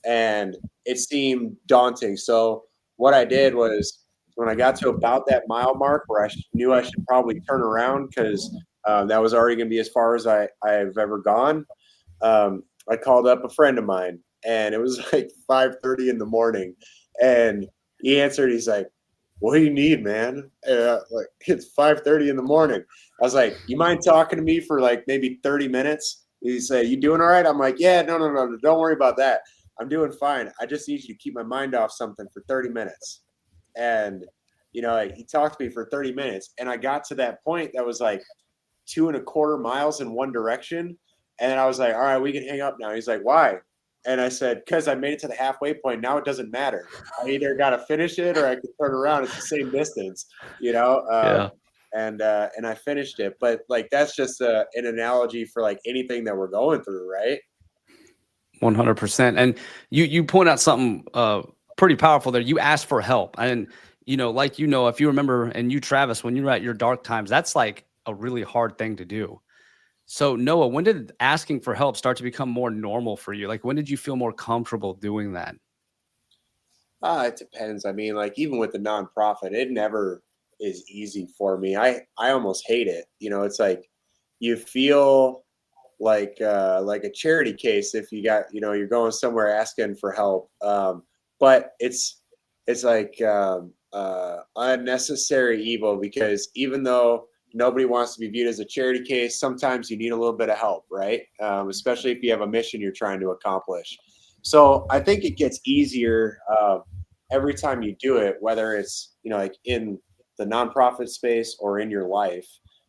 And it seemed daunting. So what I did was when I got to about that mile mark where I knew I should probably turn around because that was already going to be as far as I've ever gone, I called up a friend of mine, and it was like 5:30 in the morning. And he answered. He's like, "What do you need, man?" Like, it's 5:30 in the morning. I was like, "You mind talking to me for like maybe 30 minutes?" He said, "You doing all right?" I'm like, "Yeah, no, don't worry about that. I'm doing fine. I just need you to keep my mind off something for 30 minutes." And, he talked to me for 30 minutes, and I got to that point that was like 2.25 miles in one direction. And then I was like, "All right, we can hang up now." He's like, "Why?" And I said, "Because I made it to the halfway point. Now it doesn't matter. I either got to finish it or I can turn around. It's the same distance, Yeah. And I finished it. But like, that's just an analogy for like anything that we're going through, right? 100%. And you point out something pretty powerful there. You asked for help. And, if you remember, and you, Travis, when you were at your dark times, that's like a really hard thing to do. So Noah, when did asking for help start to become more normal for you? Like, when did you feel more comfortable doing that? It depends. I mean, like even with the nonprofit, it never is easy for me. I almost hate it. It's like you feel like a charity case if you got, you're going somewhere asking for help. But it's like unnecessary evil, because even though nobody wants to be viewed as a charity case, sometimes you need a little bit of help, right? Especially if you have a mission you're trying to accomplish. So I think it gets easier every time you do it, whether it's, like in the nonprofit space or in your life.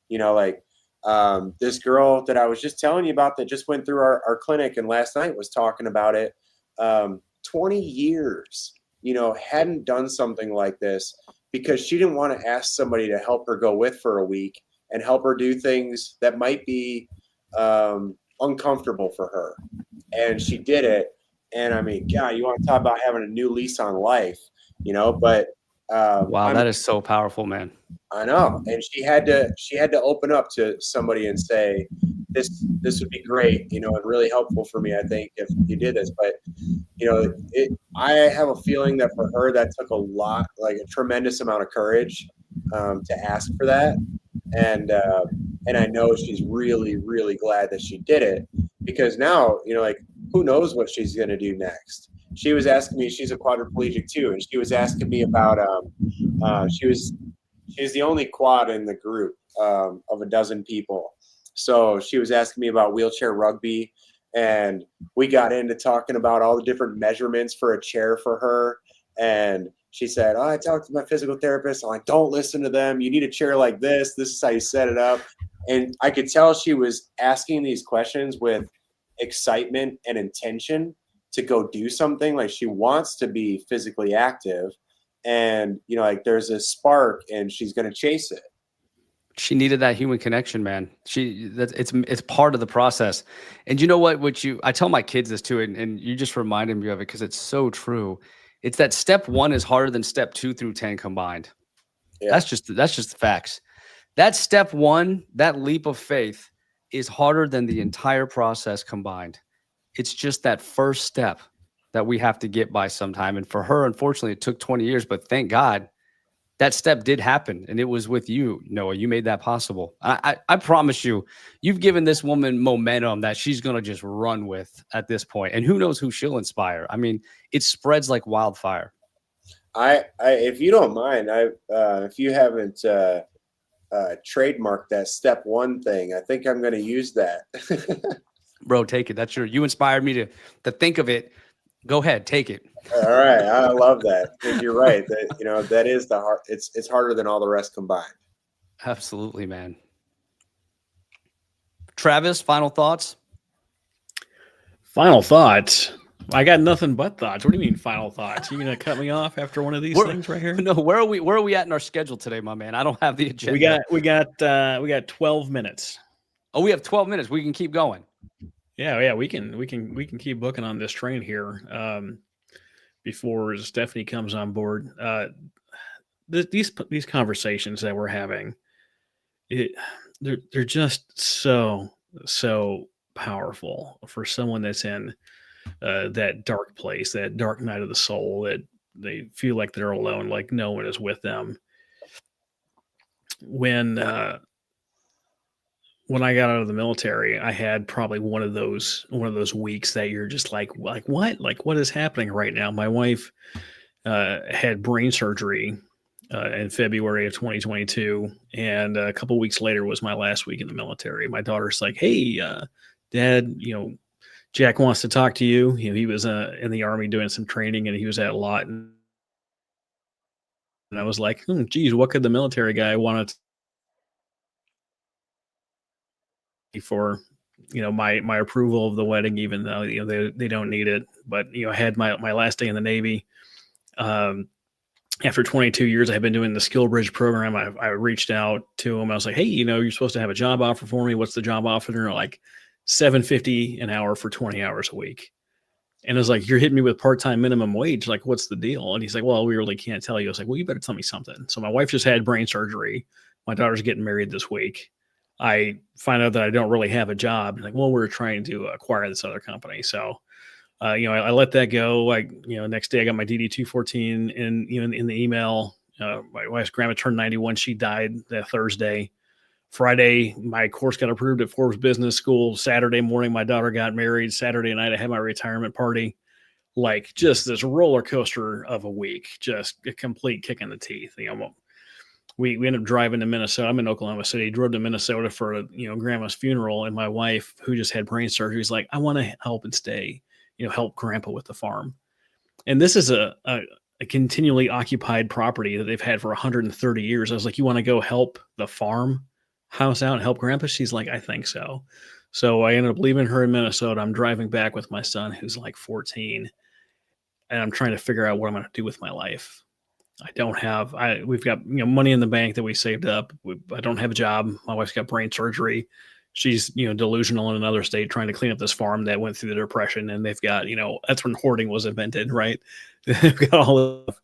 This girl that I was just telling you about that just went through our clinic and last night was talking about it. 20 years, hadn't done something like this because she didn't want to ask somebody to help her go with for a week and help her do things that might be uncomfortable for her. And she did it. And I mean, God, you want to talk about having a new lease on life, but Wow, that is so powerful, man. I know. And she had to open up to somebody and say, this would be great, and really helpful for me, I think, if you did this. But, I have a feeling that for her, that took a lot, like a tremendous amount of courage to ask for that. And I know she's really, really glad that she did it, because now, like, who knows what she's going to do next. She was asking me, she's a quadriplegic too. And she was asking me about, she was the only quad in the group of a dozen people. So she was asking me about wheelchair rugby, and we got into talking about all the different measurements for a chair for her. And she said, "Oh, I talked to my physical therapist." I'm like, "Don't listen to them. You need a chair like this. This is how you set it up." And I could tell she was asking these questions with excitement and intention to go do something. Like, she wants to be physically active, and like there's a spark and she's going to chase it. She needed that human connection, man. It's part of the process. And you know what I tell my kids this too, and you just reminded me of it because it's so true. It's that step 1 is harder than step 2 through 10 combined. Yeah. That's just the facts. That step 1, that leap of faith, is harder than the entire process combined. It's just that first step that we have to get by sometime. And for her, unfortunately, it took 20 years, but thank God that step did happen. And it was with you, Noah. You made that possible. I promise you, you've given this woman momentum that she's going to just run with at this point. And who knows who she'll inspire. I mean, it spreads like wildfire. If you don't mind, if you haven't trademarked that step 1 thing, I think I'm going to use that. Bro, take it. That's you inspired me to think of it. Go ahead, take it. All right, I love that, because you're right. That that is the hard. It's harder than all the rest combined. Absolutely, man. Travis, final thoughts? Final thoughts? I got nothing but thoughts. What do you mean final thoughts? You gonna cut me off after one of these things right here? No. Where are we at in our schedule today, my man? I don't have the agenda. We got 12 minutes. Oh, we have 12 minutes. We can keep going. Yeah, we can keep booking on this train here. before Stephanie comes on board. These conversations that we're having, they're just so powerful for someone that's in that dark place, that dark night of the soul, that they feel like they're alone, like no one is with them. When I got out of the military, I had probably one of those weeks that you're just like what is happening right now? My wife had brain surgery in February of 2022, and a couple weeks later was my last week in the military. My daughter's like, "Hey, Dad, Jack wants to talk to you. He was in the Army doing some training, and he was at a lot." And I was like, geez, what could the military guy want to for my approval of the wedding, even though they don't need it. But I had my last day in the Navy. After 22 years, I had been doing the Skill Bridge program. I reached out to him. I was like, "Hey, you're supposed to have a job offer for me. What's the job offer?" And they're like, $7.50 an hour for 20 hours a week. And I was like, "You're hitting me with part-time minimum wage. Like, what's the deal?" And he's like, "Well, we really can't tell you." I was like, "Well, you better tell me something." So my wife just had brain surgery. My daughter's getting married this week. I find out that I don't really have a job. Like, well, we're trying to acquire this other company. So, I let that go. Like, next day I got my DD 214 in the email. My wife's grandma turned 91. She died that Thursday. Friday, my course got approved at Forbes Business School. Saturday morning, my daughter got married. Saturday night, I had my retirement party. Like, just this roller coaster of a week, just a complete kick in the teeth. We ended up driving to Minnesota. I'm in Oklahoma City. Drove to Minnesota for grandma's funeral, and my wife, who just had brain surgery, is like, "I want to help and stay, help grandpa with the farm." And this is a continually occupied property that they've had for 130 years. I was like, "You want to go help the farm house out and help grandpa?" She's like, "I think so." So I ended up leaving her in Minnesota. I'm driving back with my son, who's like 14, and I'm trying to figure out what I'm going to do with my life. We've got money in the bank that we saved up. I don't have a job. My wife's got brain surgery. She's delusional in another state trying to clean up this farm that went through the Depression, and they've got that's when hoarding was invented, right? They've got all of,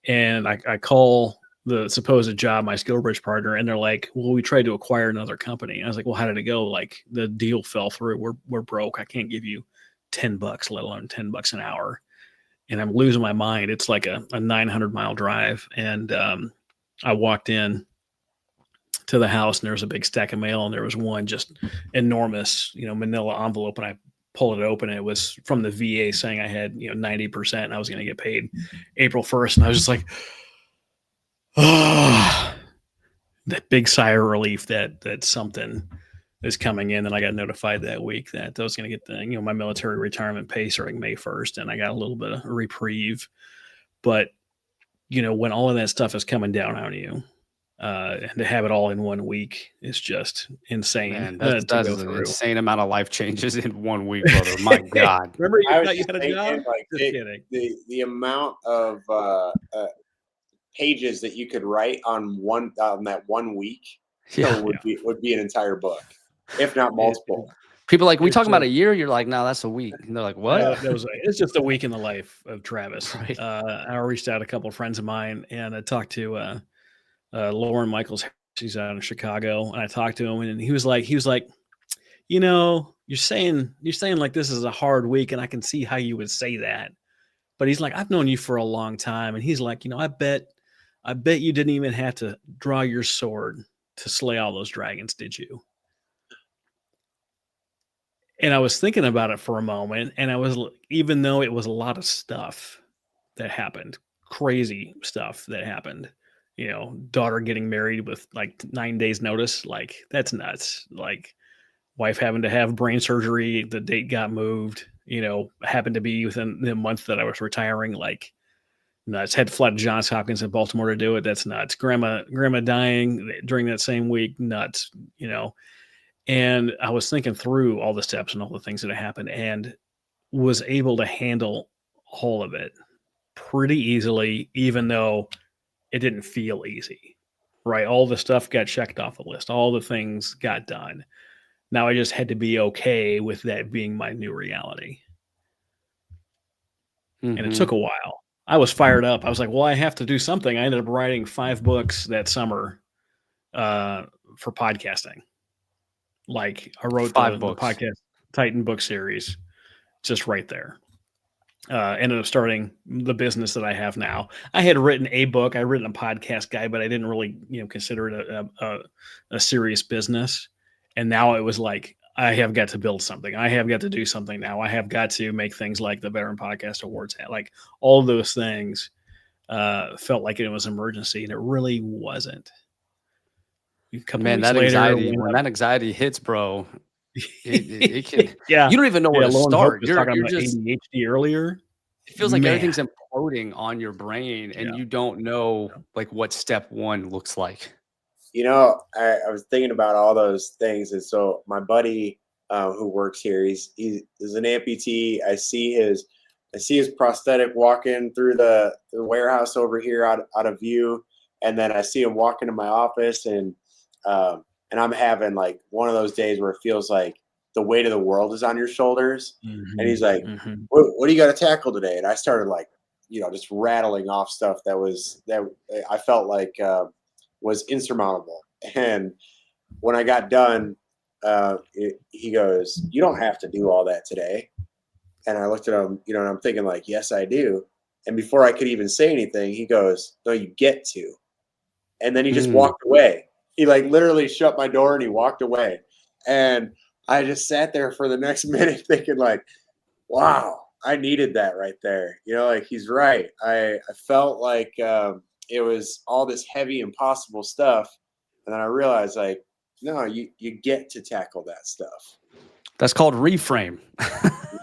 and I call the supposed job, my SkillBridge partner, and they're like, "Well, we tried to acquire another company." I was like, "Well, how did it go?" Like, the deal fell through. We're broke. I can't give you $10, let alone $10 an hour. And I'm losing my mind. It's like a 900-mile drive. And I walked in to the house, and there was a big stack of mail, and there was one just enormous, manila envelope. And I pulled it open, and it was from the VA saying I had, 90%, and I was going to get paid April 1st. And I was just like, oh, that big sigh of relief that something is coming in. And I got notified that week that I was going to get the, my military retirement pay starting May 1st. And I got a little bit of a reprieve. But, when all of that stuff is coming down on you, and to have it all in 1 week is just insane. Man, that's an insane amount of life changes in 1 week, brother. My God. Remember you I was thought you just had a thinking, job? like, Just kidding. the amount of pages that you could write on that 1 week would be an entire book, if not multiple. People are like, we talking about a year? You're like, no, that's a week. And they're like, what? It's just a week in the life of Travis. Right. I reached out to a couple of friends of mine, and I talked to Lauren Michaels. She's out in Chicago, and I talked to him, and he was like, you're saying like this is a hard week, and I can see how you would say that. But he's like, I've known you for a long time, and he's like, I bet you didn't even have to draw your sword to slay all those dragons, did you? And I was thinking about it for a moment, and even though it was a lot of stuff that happened, crazy stuff that happened, daughter getting married with like 9 days notice, like that's nuts. Like, wife having to have brain surgery, the date got moved, happened to be within the month that I was retiring, like nuts. Had to fly to Johns Hopkins in Baltimore to do it. That's nuts. Grandma dying during that same week, nuts, And I was thinking through all the steps and all the things that had happened, and was able to handle all of it pretty easily, even though it didn't feel easy, right? All the stuff got checked off the list. All the things got done. Now I just had to be okay with that being my new reality. and it took a while. I was fired up. I was like, well, I have to do something. I ended up writing 5 books that summer for podcasting. Like I wrote the podcast Titan book series just right there. Ended up starting the business that I have now. I had written a book. I written a podcast guide, but I didn't really, consider it a serious business. And now it was like, I have got to build something. I have got to do something now. I have got to make things like the Veteran Podcast Awards. Like all those things felt like it was an emergency, and it really wasn't. Man, that anxiety, when that anxiety hits, bro, it can. Yeah, you don't even know where to start. You're talking about just ADHD earlier. It feels like everything's imploding on your brain, and you don't know like what step 1 looks like. I was thinking about all those things, and so my buddy who works here, he's an amputee. I see his prosthetic walking through the warehouse over here out of view, and then I see him walk into my office, and I'm having like one of those days where it feels like the weight of the world is on your shoulders. Mm-hmm. And he's like, what do you got to tackle today? And I started like, just rattling off stuff that I felt like was insurmountable. And when I got done, he goes, you don't have to do all that today. And I looked at him, and I'm thinking like, yes, I do. And before I could even say anything, he goes, no, you get to. And then he just walked away. He like literally shut my door and he walked away. And I just sat there for the next minute thinking like, wow, I needed that right there. Like he's right. I felt like it was all this heavy, impossible stuff. And then I realized like, no, you get to tackle that stuff. That's called reframe.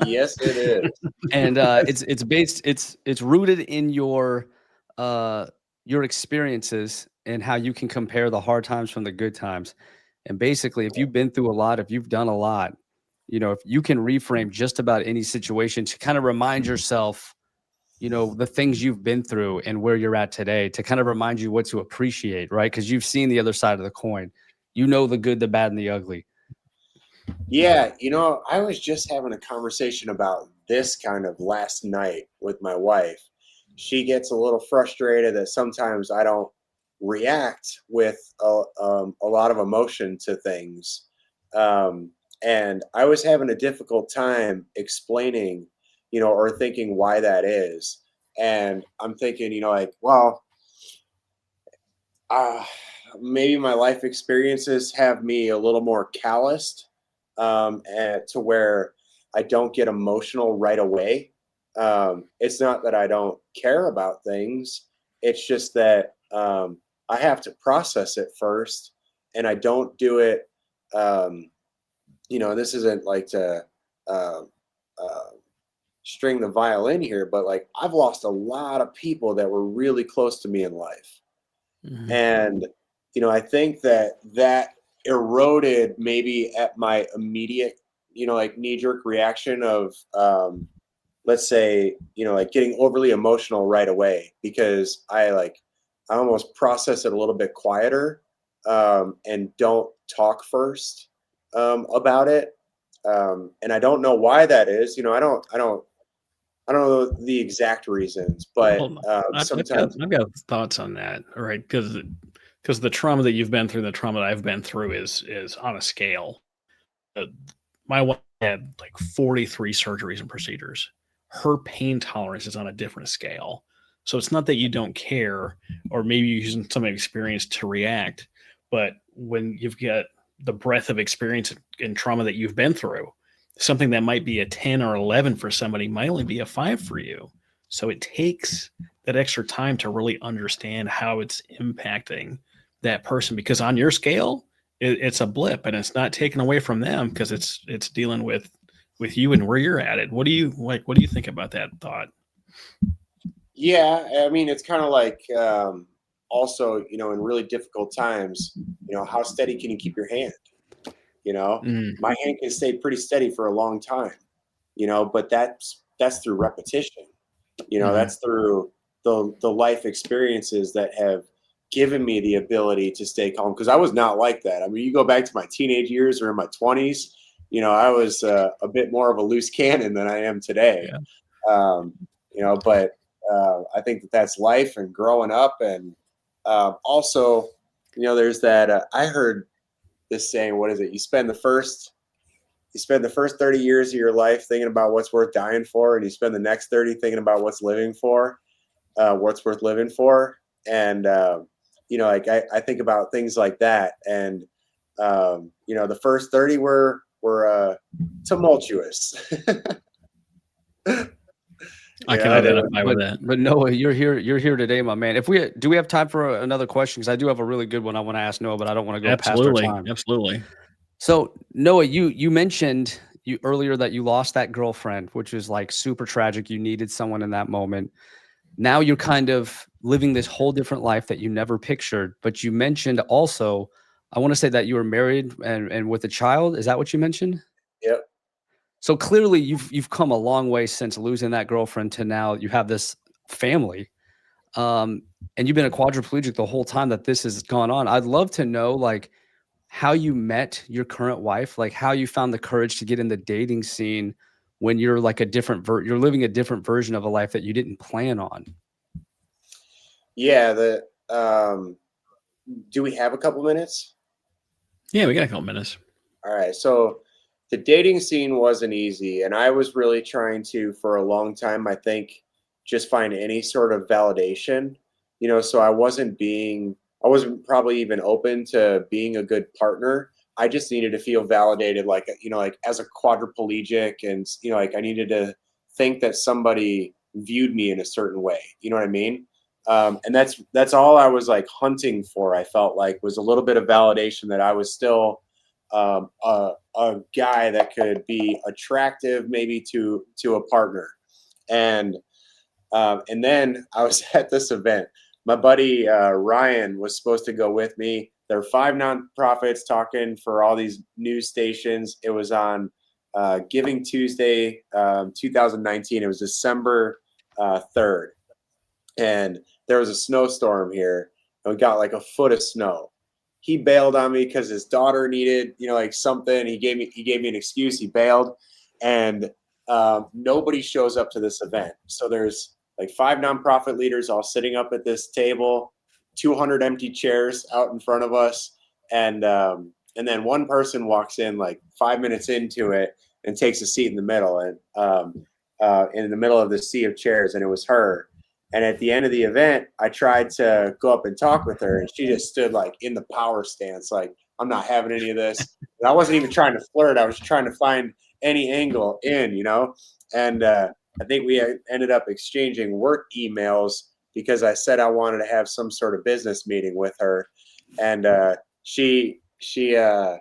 Yes, it is. And it's rooted in your experiences and how you can compare the hard times from the good times. And basically, if you've been through a lot, if you've done a lot, if you can reframe just about any situation to kind of remind yourself, the things you've been through and where you're at today, to kind of remind you what to appreciate, right? Because you've seen the other side of the coin. The good, the bad, and the ugly. Yeah, I was just having a conversation about this kind of last night with my wife. She gets a little frustrated that sometimes I don't react with a lot of emotion to things. And I was having a difficult time explaining, or thinking why that is. And I'm thinking, maybe my life experiences have me a little more calloused, to where I don't get emotional right away. It's not that I don't care about things. It's just that I have to process it first, and I don't do it. This isn't like to string the violin here, but like I've lost a lot of people that were really close to me in life. Mm-hmm. And, I think that eroded maybe at my immediate, like knee-jerk reaction of, let's say, like getting overly emotional right away, because I almost process it a little bit quieter, and don't talk first about it. And I don't know why that is. I don't know the exact reasons, but sometimes I've got thoughts on that, right? Because the trauma that you've been through, the trauma that I've been through is on a scale. My wife had like 43 surgeries and procedures. Her pain tolerance is on a different scale. So it's not that you don't care, or maybe you're using some experience to react, but when you've got the breadth of experience and trauma that you've been through, something that might be a 10 or 11 for somebody might only be a 5 for you. So it takes that extra time to really understand how it's impacting that person, because on your scale, it's a blip, and it's not taken away from them because it's dealing with you and where you're at it. What do you like? What do you think about that thought? Yeah, I mean, it's kind of like also, in really difficult times, how steady can you keep your hand? My hand can stay pretty steady for a long time, but that's through repetition. That's through the life experiences that have given me the ability to stay calm, because I was not like that. I mean, you go back to my teenage years or in my 20s, I was a bit more of a loose cannon than I am today. Yeah. but I think that's life and growing up. And also, there's that, I heard this saying, what is it? You spend the first 30 years of your life thinking about what's worth dying for, and you spend the next 30 thinking about what's worth living for. And, I think about things like that. And, the first 30 were tumultuous. I can identify with that. But Noah, you're here today, my man. Do we have time for another question? Because I do have a really good one I want to ask Noah, but I don't want to go past our time. Absolutely. So Noah, you mentioned earlier that you lost that girlfriend, which is like super tragic. You needed someone in that moment. Now you're kind of living this whole different life that you never pictured. But you mentioned also, I want to say that you were married and with a child. Is that what you mentioned? Yep. So clearly you've come a long way since losing that girlfriend to now you have this family. And you've been a quadriplegic the whole time that this has gone on. I'd love to know like how you met your current wife, like how you found the courage to get in the dating scene when you're like you're living a different version of a life that you didn't plan on. Yeah. Do we have a couple minutes? Yeah, we got a couple minutes. All right. So the dating scene wasn't easy, and I was really trying to, for a long time, I think, just find any sort of validation, so I wasn't probably even open to being a good partner. I just needed to feel validated, like as a quadriplegic, and, I needed to think that somebody viewed me in a certain way. You know what I mean? And that's all I was like hunting for. I felt like was a little bit of validation that I was still a guy that could be attractive maybe to a partner. And then I was at this event. My buddy Ryan was supposed to go with me. There were 5 nonprofits talking for all these news stations. It was on Giving Tuesday, 2019. It was December 3rd. And there was a snowstorm here, and we got like a foot of snow. He bailed on me because his daughter needed, like something. He gave me an excuse. He bailed, and nobody shows up to this event. So there's like 5 nonprofit leaders all sitting up at this table, 200 empty chairs out in front of us, and then one person walks in like 5 minutes into it and takes a seat in the middle, and in the middle of the sea of chairs, and it was her. And at the end of the event, I tried to go up and talk with her, and she just stood like in the power stance, like, I'm not having any of this. And I wasn't even trying to flirt. I was trying to find any angle in, and I think we ended up exchanging work emails because I said I wanted to have some sort of business meeting with her. And she we'll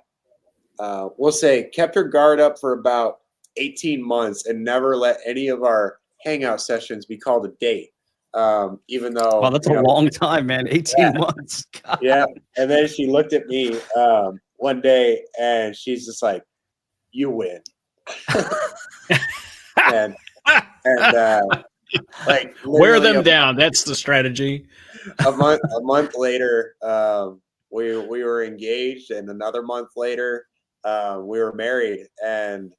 say kept her guard up for about 18 months and never let any of our hangout sessions be called a date. Even though, wow, that's a long time, man. 18 months. God. Yeah. And then she looked at me one day and she's just like, you win. and like wear them down. That's the strategy. a month later, we were engaged, and another month later, we were married, and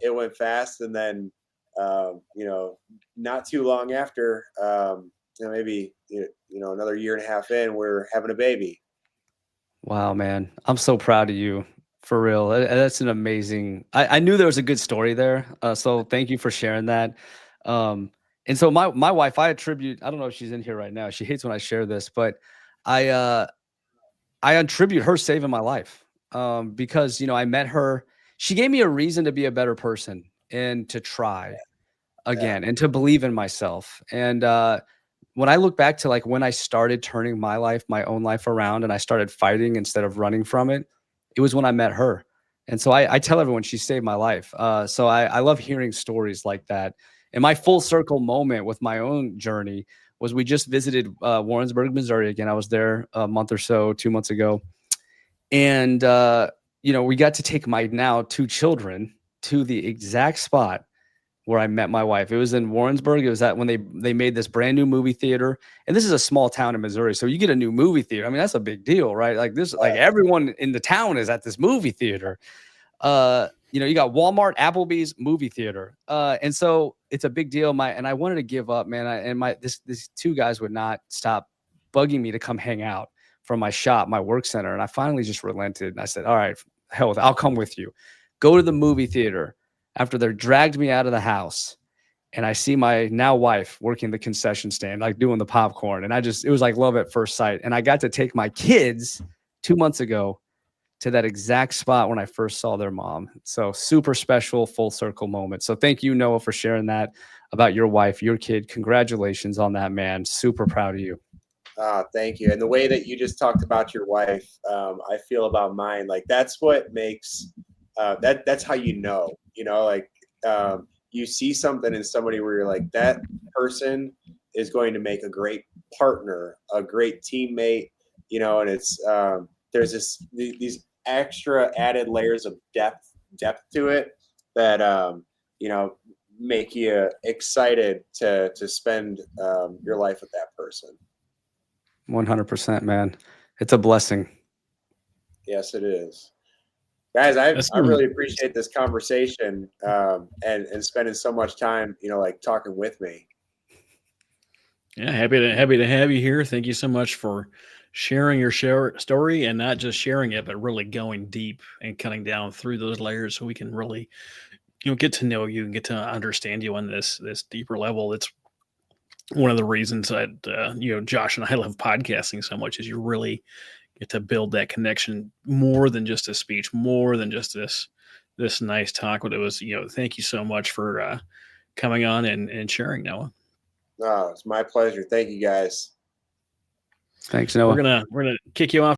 it went fast. And then, not too long after, maybe, another year and a half in, we're having a baby. Wow, man. I'm so proud of you, for real. That's an amazing, I knew there was a good story there. So thank you for sharing that. And so my wife, I don't know if she's in here right now. She hates when I share this, but I attribute her saving my life. Because, I met her, she gave me a reason to be a better person and to try again and to believe in myself. And when I look back to like when I started turning my own life around, and I started fighting instead of running from it, it was when I met her. And so I tell everyone she saved my life. So I love hearing stories like that. And my full circle moment with my own journey was we just visited Warrensburg, Missouri again. I was there a month or so, 2 months ago. And, we got to take my now 2 children to the exact spot where I met my wife. It was in Warrensburg. It was when they made this brand new movie theater. And this is a small town in Missouri. So you get a new movie theater. I mean, that's a big deal, right? Like this, like everyone in the town is at this movie theater. you know, you got Walmart, Applebee's, movie theater. And so it's a big deal. And I wanted to give up, man. These two guys would not stop bugging me to come hang out from my shop, my work center. And I finally just relented. And I said, all right, hell with it, I'll come with you. Go to the movie theater after they dragged me out of the house. And I see my now wife working the concession stand, like doing the popcorn. And it was like love at first sight. And I got to take my kids 2 months ago to that exact spot when I first saw their mom. So super special, full circle moment. So thank you, Noah, for sharing that about your wife, your kid. Congratulations on that, man. Super proud of you. Thank you. And the way that you just talked about your wife, I feel about mine. Like that's what makes that's how you know, like you see something in somebody where you're like, that person is going to make a great partner, a great teammate, and it's there's these extra added layers of depth to it that make you excited to spend your life with that person. 100%, man. It's a blessing. Yes, it is. Guys, I really appreciate this conversation and spending so much time, like talking with me. Yeah, happy to have you here. Thank you so much for sharing your story, and not just sharing it, but really going deep and cutting down through those layers so we can really, get to know you and get to understand you on this deeper level. It's one of the reasons that Josh and I love podcasting so much, is you really get to build that connection more than just a speech, more than just this nice talk. But it was, thank you so much for coming on and sharing, Noah. No, it's my pleasure. Thank you, guys. Thanks, Noah. We're gonna kick you off